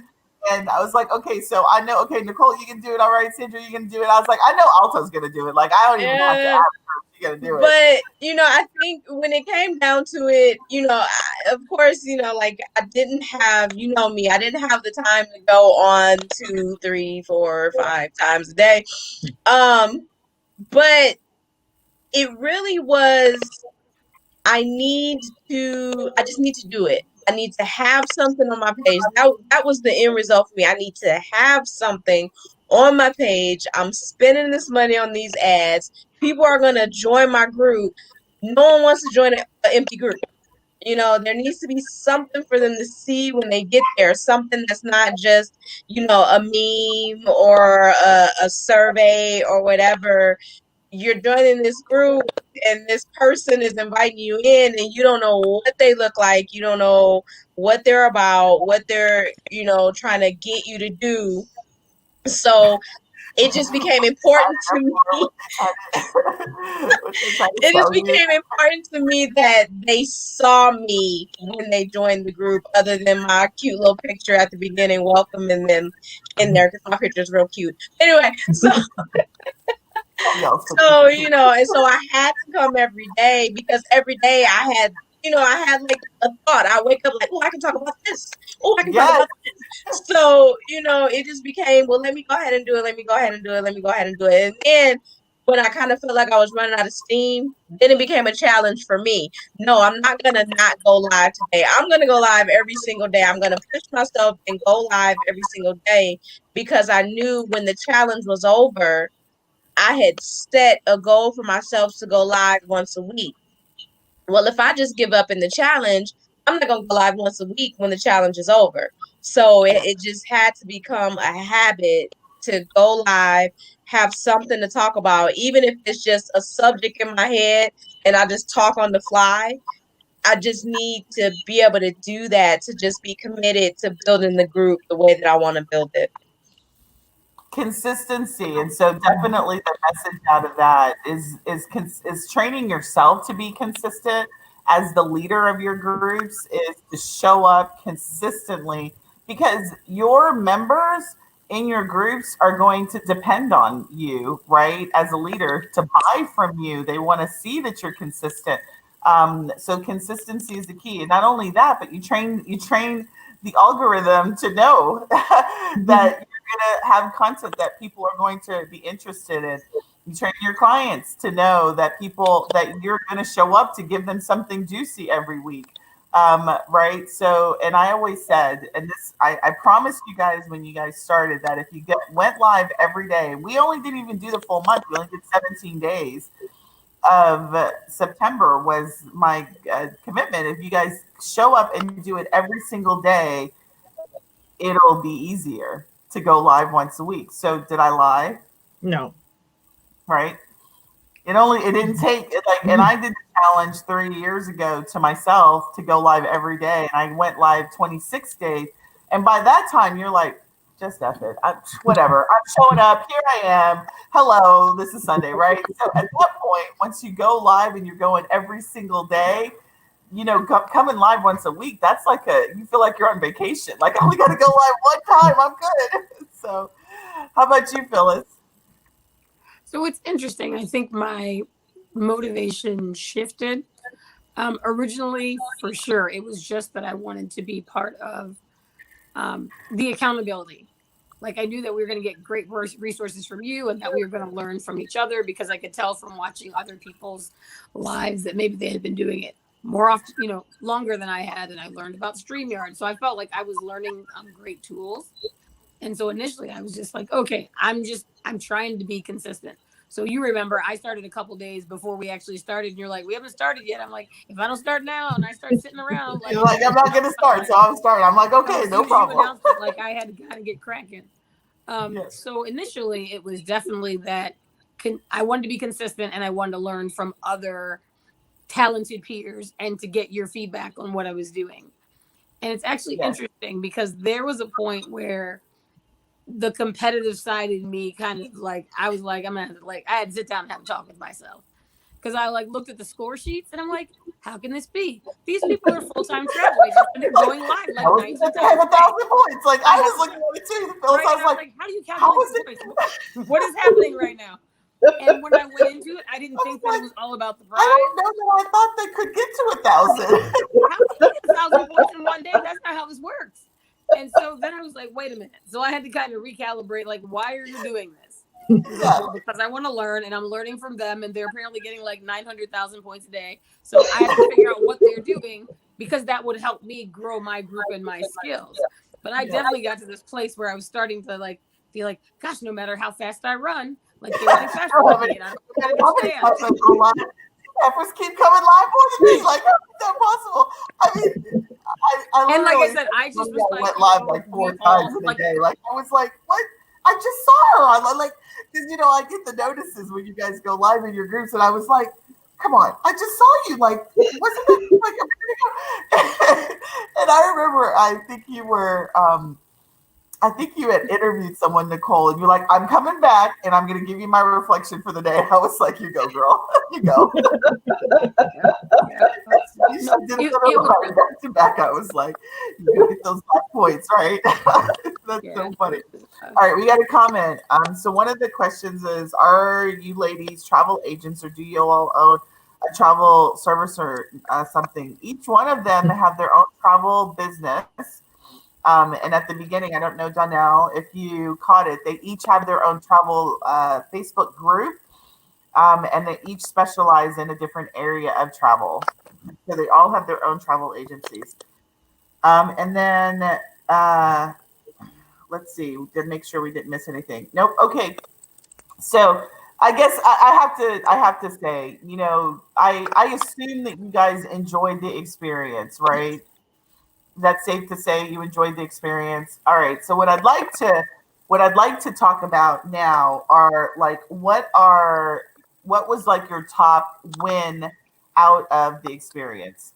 And I was like, okay, so I know, okay, Nicole, you can do it. All right, Sandra, you can do it. I was like, I know Alto's going to do it. Like, I don't even have to ask her if she's going to do it. But, I think when it came down to it, of course, like I didn't have, me, I didn't have the time to go on 2, 3, 4, 5 times a day. But it really was, I just need to do it. I need to have something on my page. That was the end result for me. I need to have something on my page. I'm spending this money on these ads. People are going to join my group. No one wants to join an empty group. There needs to be something for them to see when they get there. Something that's not just, a meme or a survey or whatever. You're joining this group and this person is inviting you in and you don't know what they look like. You don't know what they're about, what they're, trying to get you to do. So it just became important to me. It just became important to me that they saw me when they joined the group, other than my cute little picture at the beginning, welcoming them in there, because my picture is real cute. Anyway, so and so I had to come every day, because every day I had like a thought. I wake up like, oh, I can talk about this. Oh, I can talk about this. So, it just became, well, let me go ahead and do it. Let me go ahead and do it. Let me go ahead and do it. And then when I kind of felt like I was running out of steam, then it became a challenge for me. No, I'm not going to not go live today. I'm going to go live every single day. I'm going to push myself and go live every single day, because I knew when the challenge was over, I had set a goal for myself to go live once a week. Well, if I just give up in the challenge, I'm not going to go live once a week when the challenge is over. So it just had to become a habit to go live, have something to talk about, even if it's just a subject in my head and I just talk on the fly. I just need to be able to do that, to just be committed to building the group the way that I want to build it. Consistency. And so definitely the message out of that is training yourself to be consistent as the leader of your groups, is to show up consistently, because your members in your groups are going to depend on you, right, as a leader, to buy from you. They want to see that you're consistent. So consistency is the key. And not only that, but you train the algorithm to know that you're going to have content that people are going to be interested in. You train your clients to know that you're going to show up to give them something juicy every week. Right. So, and I always said, and this, I promised you guys when you guys started, that if you went live every day, we only didn't even do the full month. We only did 17 days of September was my commitment. If you guys show up and do it every single day, it'll be easier to go live once a week. So did I lie? No. Right. It didn't take like, and I did the challenge 3 years ago to myself to go live every day. And I went live 26 days. And by that time you're like, just F it. Whatever. I'm showing up. Here I am. Hello. This is Sunday, right? So at that point, once you go live and you're going every single day, coming live once a week, that's like you feel like you're on vacation. Like, I only got to go live one time. I'm good. So how about you, Phyllis? So it's interesting. I think my motivation shifted. Originally, for sure, it was just that I wanted to be part of the accountability. Like I knew that we were going to get great resources from you and that we were going to learn from each other, because I could tell from watching other people's lives that maybe they had been doing it more often, you know, longer than I had. And I learned about StreamYard. So I felt like I was learning great tools. And so initially I was just like, okay, I'm trying to be consistent. So you remember I started a couple days before we actually started, and you're like, we haven't started yet. I'm like, if I don't start now and I start sitting around, like, You're like, I'm not gonna start, so I'm starting. I'm like, okay, no problem. You announced it, like I had to kind of get cracking. Yes. So initially it was definitely that I wanted to be consistent and I wanted to learn from other talented peers and to get your feedback on what I was doing. And it's actually interesting because there was a point where the competitive side in me kind of like, I was like, I had to sit down and have a talk with myself, because I like looked at the score sheets and I'm like, how can this be? These people are full-time travel agents and they're going live like 90 times. I have 1,000 points. Like I was looking at it too. Phyllis, I was like, how do you calculate points? What is happening right now? And when I went into it, I didn't think that it was all about the prize. I don't know that I thought they could get to 1,000. How can you get 1,000 points in one day? That's not how this works. And so then I was like, wait a minute. So I had to kind of recalibrate, like, why are you doing this? Because I want to learn, and I'm learning from them, and they're apparently getting like 900,000 points a day. So I have to figure out what they're doing, because that would help me grow my group and my skills. But I definitely got to this place where I was starting to like feel like, gosh, no matter how fast I run, like they're running faster than me, and I don't understand. Peppers keep coming live more than me. Like, how is that possible? I mean, I and like I said, I just was like, went live like 4 times in a day. Like, I was like, what? I just saw her. I like, because I get the notices when you guys go live in your groups, and I was like, come on, I just saw you. Like, wasn't that like a minute ago? And I remember, I think you had interviewed someone, Nicole, and you're like, I'm coming back and I'm going to give you my reflection for the day. I was like, you go, girl. You go. Back to back. I was like, you get those black points, right? That's so funny. All right, we got a comment. So one of the questions is, are you ladies travel agents, or do you all own a travel service or something? Each one of them have their own travel business. And at the beginning, I don't know, Donnell, if you caught it, they each have their own travel Facebook group, and they each specialize in a different area of travel. So they all have their own travel agencies. And then let's see, to make sure we didn't miss anything. Nope. Okay. So I guess I have to say, I assume that you guys enjoyed the experience, right? That's safe to say you enjoyed the experience. All right. So what I'd like to talk about now are like, what was like your top win out of the experience?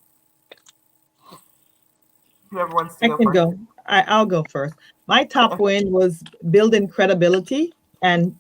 Whoever wants to go first. Go. I'll go first. My top win was building credibility and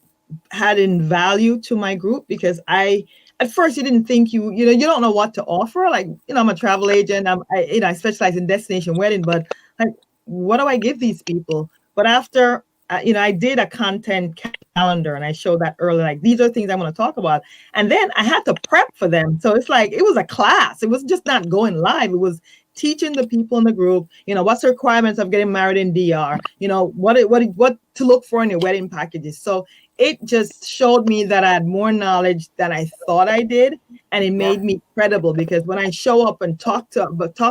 adding value to my group, because at first you didn't think you don't know what to offer. Like, I'm a travel agent. I specialize in destination wedding, but like, what do I give these people? But after, I did a content calendar and I showed that earlier, like, these are things I'm going to talk about. And then I had to prep for them. So it's like, it was a class. It was just not going live. It was teaching the people in the group, what's the requirements of getting married in DR, what to look for in your wedding packages. So it just showed me that I had more knowledge than I thought I did. And it made me credible, because when I show up and talk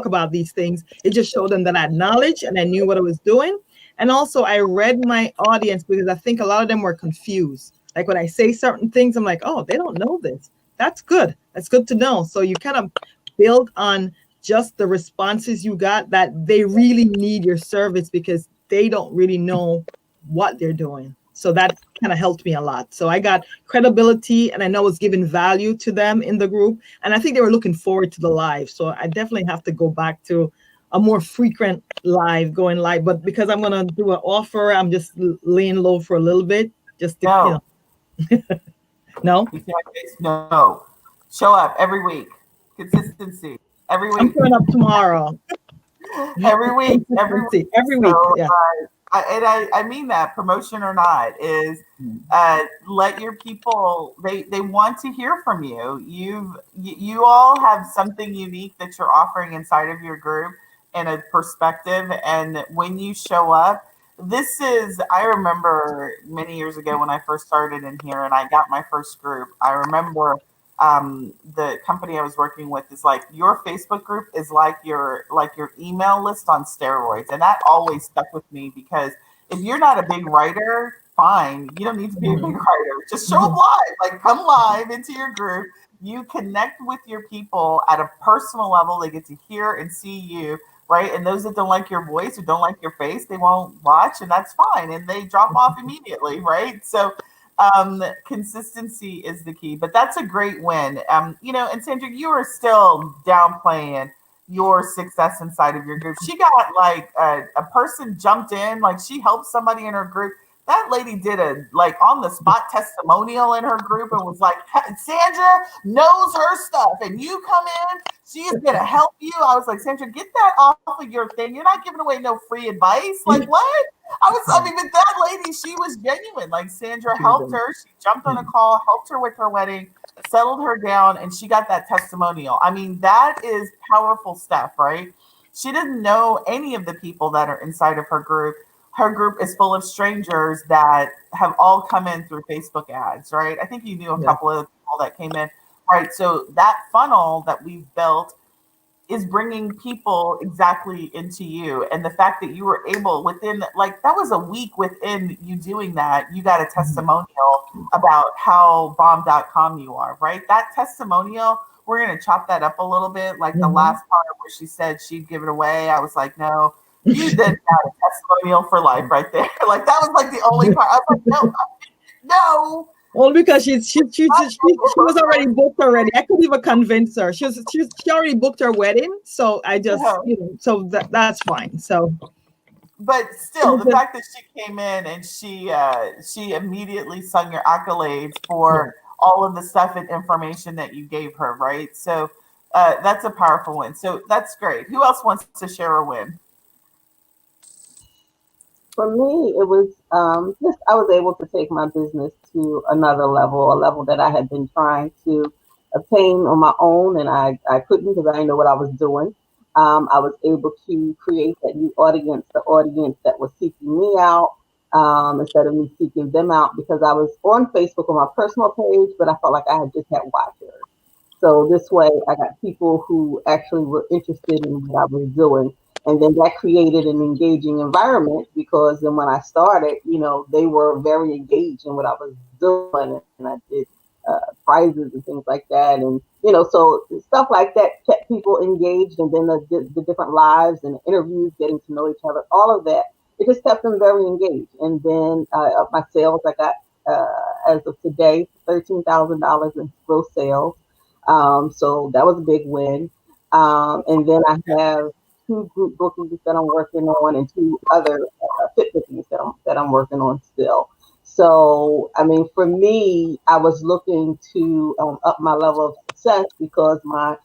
about these things, it just showed them that I had knowledge and I knew what I was doing. And also I read my audience, because I think a lot of them were confused. Like when I say certain things, I'm like, oh, they don't know this. That's good. That's good to know. So you kind of build on just the responses you got, that they really need your service because they don't really know what they're doing. So that kind of helped me a lot. So I got credibility, and I know I was giving value to them in the group. And I think they were looking forward to the live. So I definitely have to go back to a more frequent going live. But because I'm going to do an offer, I'm just laying low for a little bit. Just to, No? No. Show up every week. Consistency. Every week. I'm showing up tomorrow. Every week. Every week. So, yeah. I mean that, promotion or not, is let your people, they want to hear from you. You all have something unique that you're offering inside of your group and a perspective. And when you show up, I remember many years ago when I first started in here and I got my first group. I remember the company I was working with is like, your Facebook group is like your email list on steroids. And that always stuck with me because if you're not a big writer, fine. You don't need to be a big writer. Just show up live, like come live into your group. You connect with your people at a personal level. They get to hear and see you, right? And those that don't like your voice or don't like your face, they won't watch, and that's fine. And they drop off immediately, right? So consistency is the key. But that's a great win. And Sandra, you are still downplaying your success inside of your group. She got like a person jumped in, like she helped somebody in her group. That lady did a like on the spot testimonial in her group and was like, Sandra knows her stuff, and you come in, she's gonna help you. I was like, Sandra, get that off of your thing. You're not giving away no free advice. Like what? But that lady, she was genuine. Like Sandra helped her. She jumped on a call, helped her with her wedding, settled her down, and she got that testimonial. I mean, that is powerful stuff, right? She didn't know any of the people that are inside of her group. Her group is full of strangers that have all come in through Facebook ads, right? I think you knew a couple of people that came in, right? So that funnel that we've built is bringing people exactly into you. And the fact that you were able within, like, that was a week within you doing that, you got a testimonial about how bomb.com you are, right? That testimonial, we're going to chop that up a little bit. Like the last part where she said she'd give it away. I was like, no, you did got a testimonial for life right there. Like that was like the only part. I was like, no. Well, because she was already booked already. I couldn't even convince her. She already booked her wedding. So I just, so that's fine. So. But still, the fact that she came in and she immediately sung your accolades for all of the stuff and information that you gave her, right? So that's a powerful win. So that's great. Who else wants to share a win? For me, it was just I was able to take my business to another level, a level that I had been trying to obtain on my own, and I couldn't because I didn't know what I was doing. I was able to create that new audience, the audience that was seeking me out instead of me seeking them out, because I was on Facebook on my personal page, but I felt like I had just had watchers. So this way, I got people who actually were interested in what I was doing. And then that created an engaging environment because then when I started, they were very engaged in what I was doing. And I did prizes and things like that. And, so stuff like that kept people engaged. And then the different lives and interviews, getting to know each other, all of that, it just kept them very engaged. And then my sales, I got, as of today, $13,000 in gross sales. So that was a big win. And then I have 2 group bookings that I'm working on and 2 other fit bookings that I'm working on still. So, I mean, for me, I was looking to up my level of success because my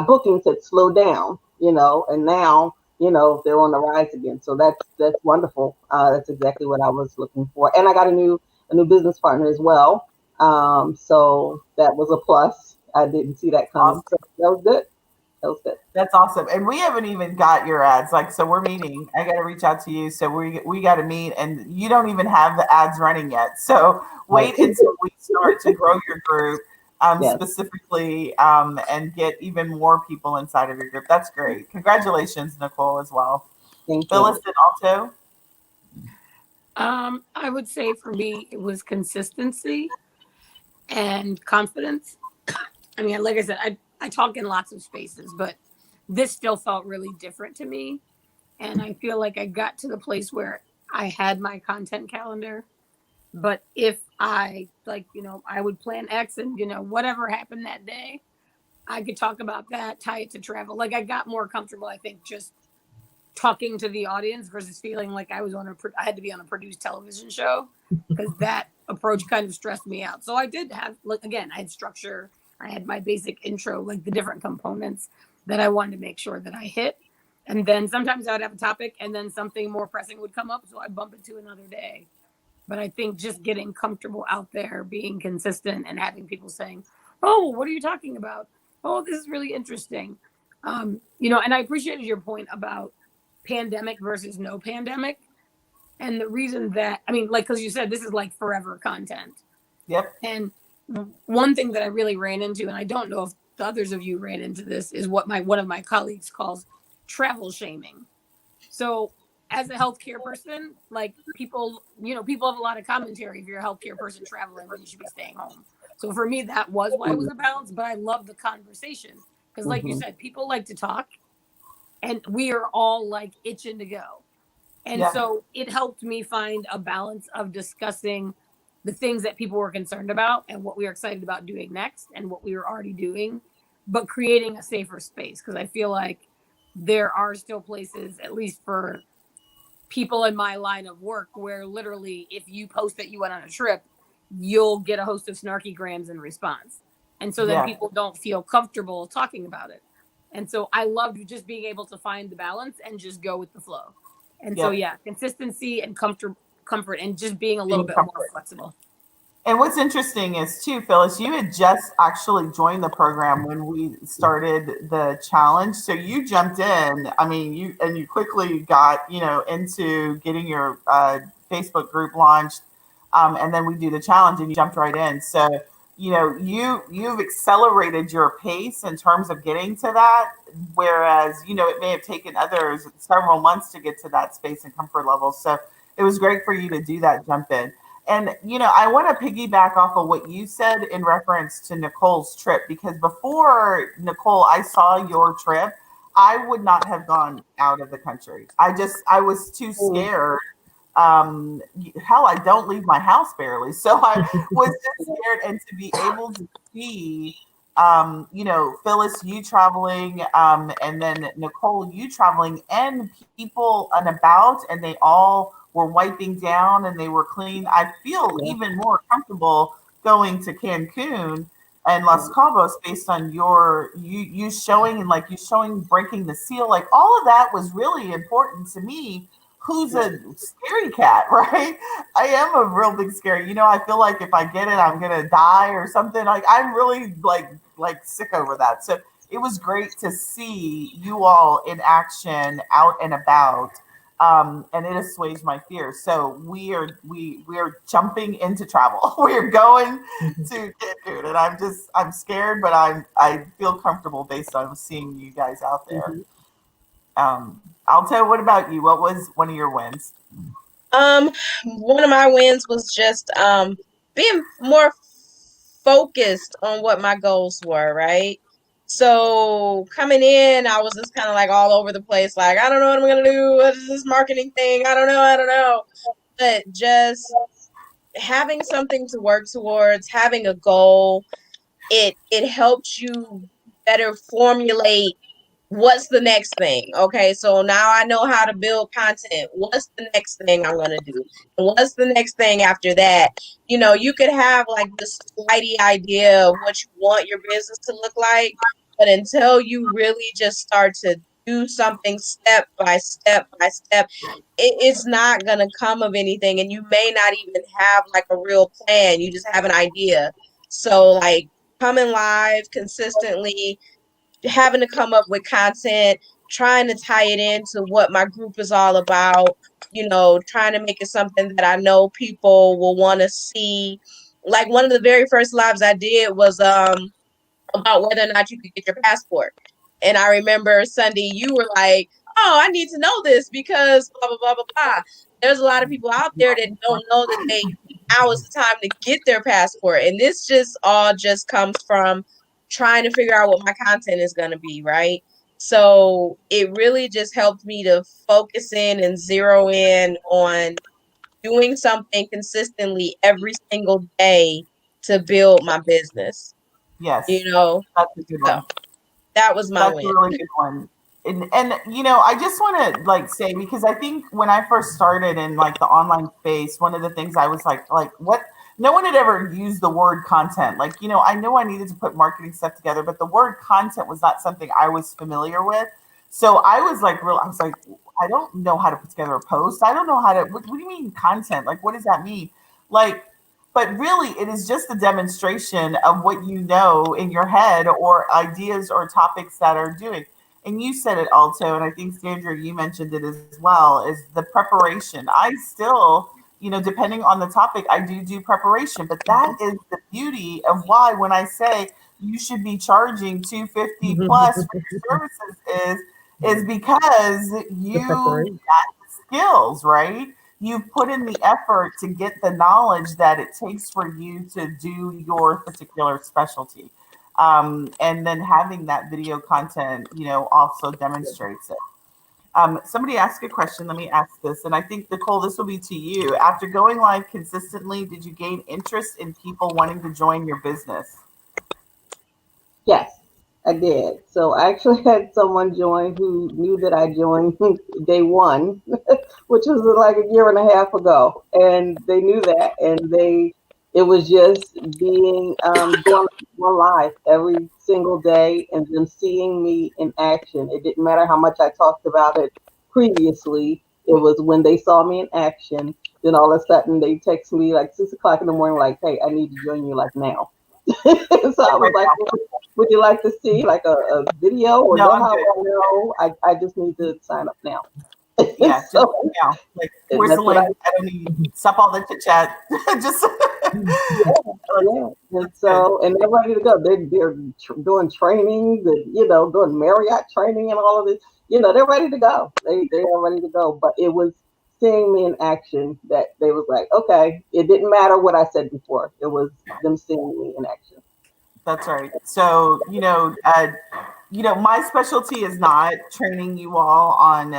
bookings had slowed down, and now, they're on the rise again. So that's wonderful. That's exactly what I was looking for. And I got a new business partner as well. So that was a plus. I didn't see that coming. So that was good. That's awesome. And we haven't even got your ads. Like, so we're meeting. I got to reach out to you. So we got to meet, and you don't even have the ads running yet. So wait until we start to grow your group specifically and get even more people inside of your group. That's great. Congratulations, Nicole, as well. Thank Phyllis and Alto. I would say for me, it was consistency and confidence. I mean, like I said, I talk in lots of spaces, but this still felt really different to me. And I feel like I got to the place where I had my content calendar. But if I I would plan X and, whatever happened that day, I could talk about that, tie it to travel. Like I got more comfortable, I think, just talking to the audience versus feeling like I had to be on a produced television show because that approach kind of stressed me out. So I did have, again, I had structure. I had my basic intro, like the different components that I wanted to make sure that I hit. And then sometimes I would have a topic and then something more pressing would come up. So I'd bump it to another day. But I think just getting comfortable out there, being consistent and having people saying, oh, what are you talking about? Oh, this is really interesting. And I appreciated your point about pandemic versus no pandemic. And the reason that, I mean, like, because you said this is like forever content. Yep. And one thing that I really ran into, and I don't know if the others of you ran into this, is what one of my colleagues calls travel shaming. So as a healthcare person, like people have a lot of commentary if you're a healthcare person traveling when you should be staying home. So for me, that was why it was a balance, but I love the conversation because like you said, people like to talk and we are all like itching to go. And so it helped me find a balance of discussing the things that people were concerned about and what we were excited about doing next and what we were already doing, but creating a safer space. Because I feel like there are still places, at least for people in my line of work, where literally if you post that you went on a trip, you'll get a host of snarky grams in response. And so then people don't feel comfortable talking about it. And so I loved just being able to find the balance and just go with the flow. And so, consistency and comfort and just being a little bit more flexible. And what's interesting is too, Phyllis, you had just actually joined the program when we started the challenge. So you jumped in. I mean, you quickly got, into getting your Facebook group launched. And then we do the challenge and you jumped right in. So, you've accelerated your pace in terms of getting to that. Whereas, it may have taken others several months to get to that space and comfort level. So it was great for you to do that jump in. And, I want to piggyback off of what you said in reference to Nicole's trip, because before, Nicole, I saw your trip, I would not have gone out of the country. I was too scared. Hell, I don't leave my house barely. So I was just scared. And to be able to see, Phyllis, you traveling, and then Nicole, you traveling, and people and about, and they all were wiping down and they were clean. I feel even more comfortable going to Cancun and Los Cabos based on you showing and you showing breaking the seal. Like all of that was really important to me. Who's a scary cat, right? I am a real big scary. I feel like if I get it, I'm gonna die or something. Like I'm really like sick over that. So it was great to see you all in action, out and about. And it assuaged my fears. So we are jumping into travel. We're going to Cancun, and I'm scared, but I feel comfortable based on seeing you guys out there. Alto, what about you? What was one of your wins? One of my wins was just being more focused on what my goals were, right? So coming in, I was just kind of like all over the place. Like, I don't know what I'm going to do. What is this marketing thing? I don't know. But just having something to work towards, having a goal, it helps you better formulate what's the next thing. Okay, so now I know how to build content. What's the next thing I'm going to do? And what's the next thing after that? You could have like this flighty idea of what you want your business to look like, but until you really just start to do something step by step by step, it's not going to come of anything. And you may not even have like a real plan. You just have an idea. So like coming live consistently, having to come up with content, trying to tie it into what my group is all about, trying to make it something that I know people will want to see. Like one of the very first lives I did was about whether or not you could get your passport. And I remember, Sunday, you were like, oh, I need to know this because blah, blah, blah, blah, blah. There's a lot of people out there that don't know that now is the time to get their passport. And this just comes from trying to figure out what my content is going to be, right? So it really just helped me to focus in and zero in on doing something consistently every single day to build my business. Yes. That's a good one. That was my win. That's a really good one. And I just want to say, because I think when I first started in the online space, one of the things I was like what? No one had ever used the word content. I know I needed to put marketing stuff together, but the word content was not something I was familiar with. So I was like, I don't know how to put together a post. I don't know how to, what do you mean content? What does that mean? But really it is just a demonstration of what you know in your head or ideas or topics that are doing. and you said it also, and I think Sandra, you mentioned it as well, is the preparation. I still, depending on the topic, I do preparation, but that is the beauty of why when I say you should be charging 250 plus for your services is because you got the skills, right? You've put in the effort to get the knowledge that it takes for you to do your particular specialty. And then having that video content, also demonstrates it. Somebody asked a question. Let me ask this. And I think, Nicole, this will be to you. After going live consistently, did you gain interest in people wanting to join your business? Yes, I did. So I actually had someone join who knew that I joined day one, which was like a year and a half ago. And they knew that. And it was just being going live every single day and then seeing me in action. It didn't matter how much I talked about it previously. It was when they saw me in action, then all of a sudden they text me like 6 o'clock in the morning, like, hey, I need to join you like now. So I was like, would you like to see like a video or know how I know? I just need to sign up now. Yeah, so now, like, where's the link? I don't need stop all the chit chat. Just yeah. And so, and they're ready to go. They're doing trainings and doing Marriott training and all of this. They're ready to go. They are ready to go. But it was seeing me in action that they was like, okay. It didn't matter what I said before. It was them seeing me in action. That's right. So, my specialty is not training you all on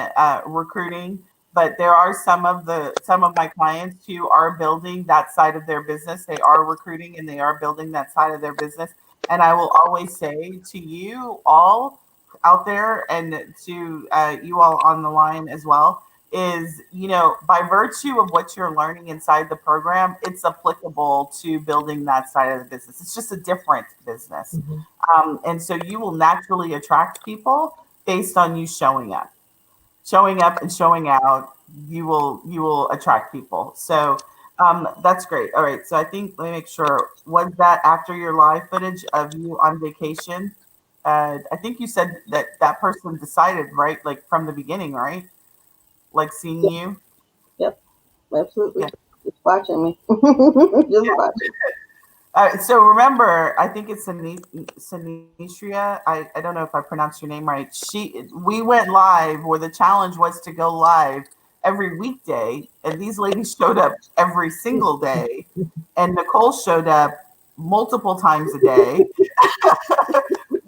recruiting, but there are some of my clients who are building that side of their business. They are recruiting and they are building that side of their business. And I will always say to you all out there and to you all on the line as well, is, by virtue of what you're learning inside the program, it's applicable to building that side of the business. It's just a different business. Mm-hmm. And so you will naturally attract people based on you showing up and showing out. You will attract people. So that's great. All right. So I think, let me make sure, was that after your live footage of you on vacation? I think you said that person decided, right? Like from the beginning, right? Like seeing you? Yep, absolutely. Yeah. Just watching me. Just watching. So remember, I think it's Sinistria. I don't know if I pronounced your name right. We went live where the challenge was to go live every weekday, and these ladies showed up every single day, and Nicole showed up multiple times a day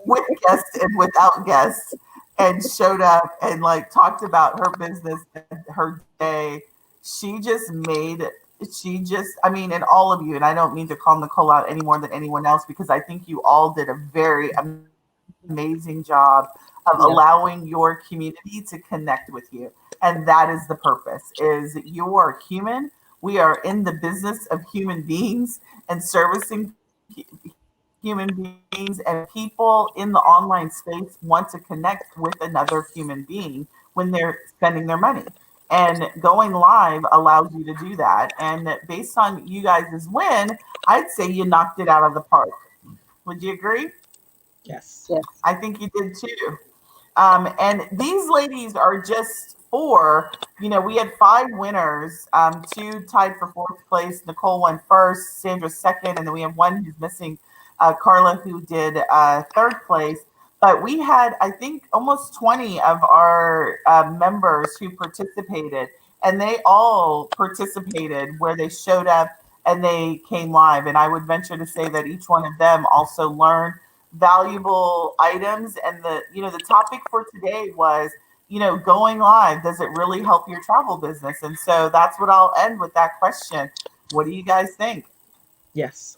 with guests and without guests. And showed up and like talked about her business and her day. I mean, and all of you, and I don't mean to call Nicole out any more than anyone else, because I think you all did a very amazing job of allowing your community to connect with you. And that is the purpose, is you are human. We are in the business of human beings and servicing human beings, and people in the online space want to connect with another human being when they're spending their money. And going live allows you to do that. And based on you guys' win, I'd say you knocked it out of the park. Would you agree? Yes. I think you did too. And these ladies are just four. We had 5 winners, 2 tied for 4th place. Nicole won first, Sandra second, and then we have one who's missing, Carla, who did 3rd place. But we had, I think, almost 20 of our members who participated, and they all participated where they showed up and they came live. And I would venture to say that each one of them also learned valuable items. And the topic for today was, going live, does it really help your travel business? And so that's what I'll end with, that question. What do you guys think? Yes.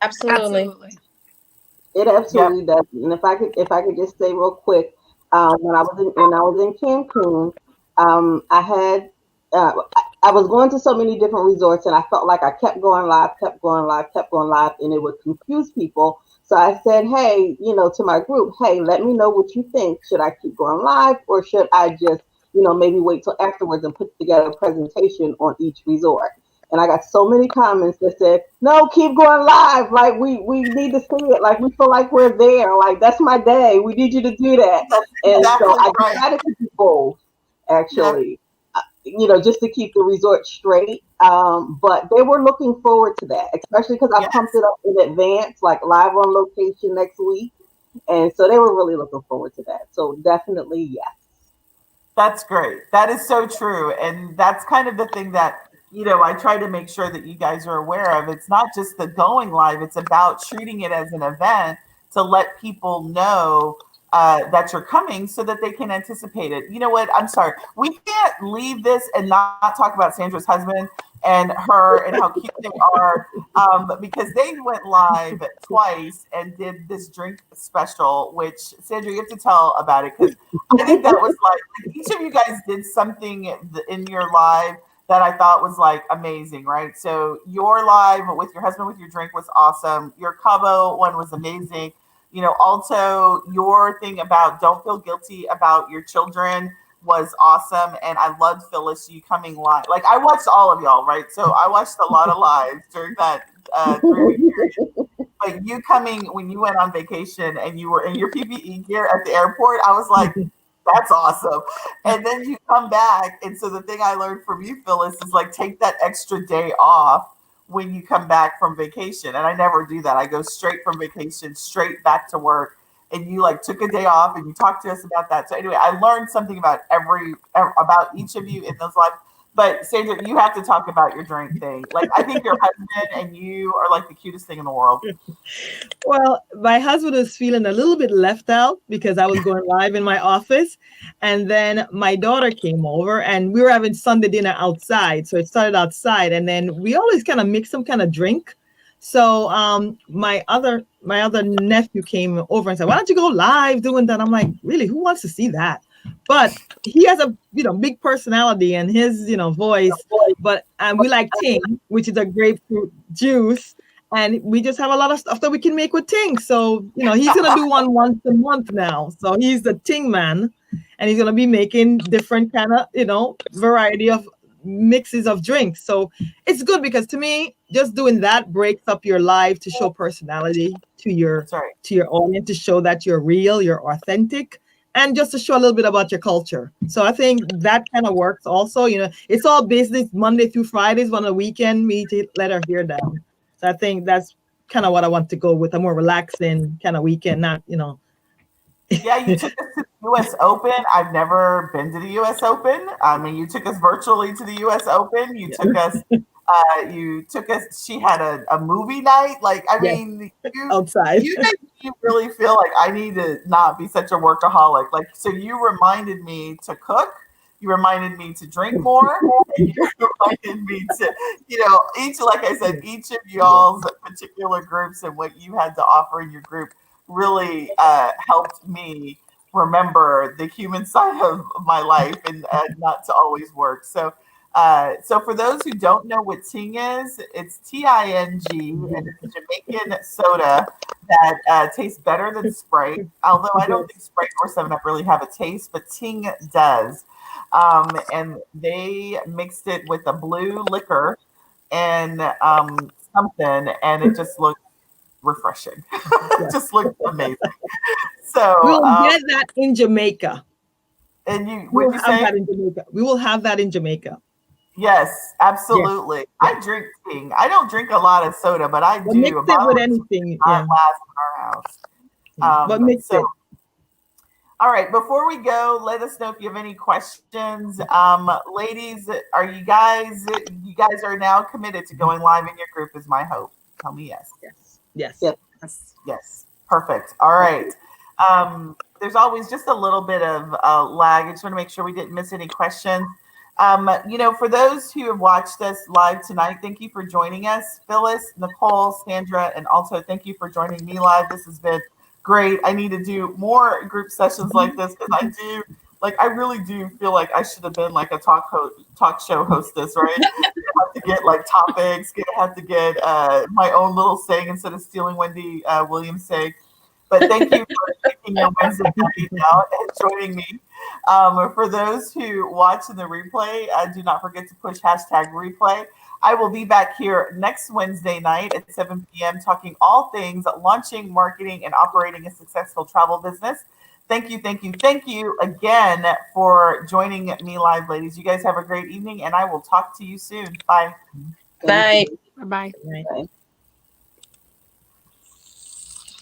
Absolutely. It absolutely does. And if I could just say real quick, when I was in Cancun, I was going to so many different resorts, and I felt like I kept going live, and it would confuse people. So I said, hey, to my group, hey, let me know what you think. Should I keep going live, or should I just, maybe wait till afterwards and put together a presentation on each resort? And I got so many comments that said, no, keep going live. Like we need to see it. Like we feel like we're there. Like that's my day. We need you to do that. That's And exactly so I right. decided to do both, actually, just to keep the resort straight. But they were looking forward to that, especially because I pumped it up in advance, like live on location next week. And so they were really looking forward to that. So definitely, yes. That's great. That is so true. And that's kind of the thing that, I try to make sure that you guys are aware of. It's not just the going live, it's about treating it as an event to let people know that you're coming so that they can anticipate it. You know what? I'm sorry. We can't leave this and not talk about Sandra's husband and her and how cute they are, because they went live twice and did this drink special, which Sandra, you have to tell about it, because I think that was like each of you guys did something in your live that I thought was like amazing, right? So your live with your husband with your drink was awesome. Your Cabo one was amazing. Also your thing about don't feel guilty about your children was awesome. And I loved Phyllis, you coming live. Like I watched all of y'all, right? So I watched a lot of lives during that 3-week period. But you coming when you went on vacation and you were in your PPE gear at the airport, I was like, that's awesome. And then you come back. And so the thing I learned from you, Phyllis, is like take that extra day off when you come back from vacation. And I never do that. I go straight from vacation, straight back to work. And you like took a day off and you talked to us about that. So anyway, I learned something about each of you in those lives. But Sandra, you have to talk about your drink thing. Like I think your husband and you are like the cutest thing in the world. Well, my husband was feeling a little bit left out because I was going live in my office. And then my daughter came over and we were having Sunday dinner outside. So it started outside. And then we always kind of mix some kind of drink. So my other nephew came over and said, why don't you go live doing that? I'm like, really, who wants to see that? But he has a big personality and his voice. But we like Ting, which is a grapefruit juice. And we just have a lot of stuff that we can make with Ting. So, he's going to do one once a month now. So he's the Ting man. And he's going to be making different kind of, variety of mixes of drinks. So it's good because to me, just doing that breaks up your life to show personality to your audience, to show that you're real, you're authentic. And just to show a little bit about your culture. So I think that kind of works also. It's all business Monday through Fridays. On the weekend, we let our hair down. So I think that's kind of what I want to go with, a more relaxing kind of weekend, not. Yeah, you took us to the U.S. Open. I've never been to the U.S. Open. I mean, you took us virtually to the U.S. Open. You took us. She had a movie night. Like, I mean, outside. You really feel like I need to not be such a workaholic. Like, so you reminded me to cook. You reminded me to drink more. And you reminded me to, each of y'all's particular groups and what you had to offer in your group really helped me remember the human side of my life and not to always work. So for those who don't know what Ting is, it's Ting, and it's a Jamaican soda that tastes better than Sprite. Although I don't think Sprite or 7-Up really have a taste, but Ting does. And they mixed it with a blue liquor and something, and it just looked refreshing. It just looked amazing. So we'll get that in Jamaica. And we will have that in Jamaica. We will have that in Jamaica. Yes, absolutely. Yes. I drink Ting. I don't drink a lot of soda, but I do. Mix it with anything. Last in our house. But mix it. All right. Before we go, let us know if you have any questions. Ladies, are you guys are now committed to going live in your group is my hope. Tell me yes. Yes. Perfect. All right. There's always just a little bit of lag. I just want to make sure we didn't miss any questions. For those who have watched us live tonight, thank you for joining us. Phyllis, Nicole, Sandra, and also thank you for joining me live. This has been great. I need to do more group sessions like this because I really do feel like I should have been like a talk show hostess, right? I have to get like topics, have to get my own little saying instead of stealing Wendy Williams' saying. But thank you for taking your Wednesday night out and joining me. For those who watch in the replay, do not forget to push hashtag replay. I will be back here next Wednesday night at 7 p.m. talking all things launching, marketing, and operating a successful travel business. Thank you again for joining me live, ladies. You guys have a great evening, and I will talk to you soon. Bye. Bye. Bye-bye. Bye.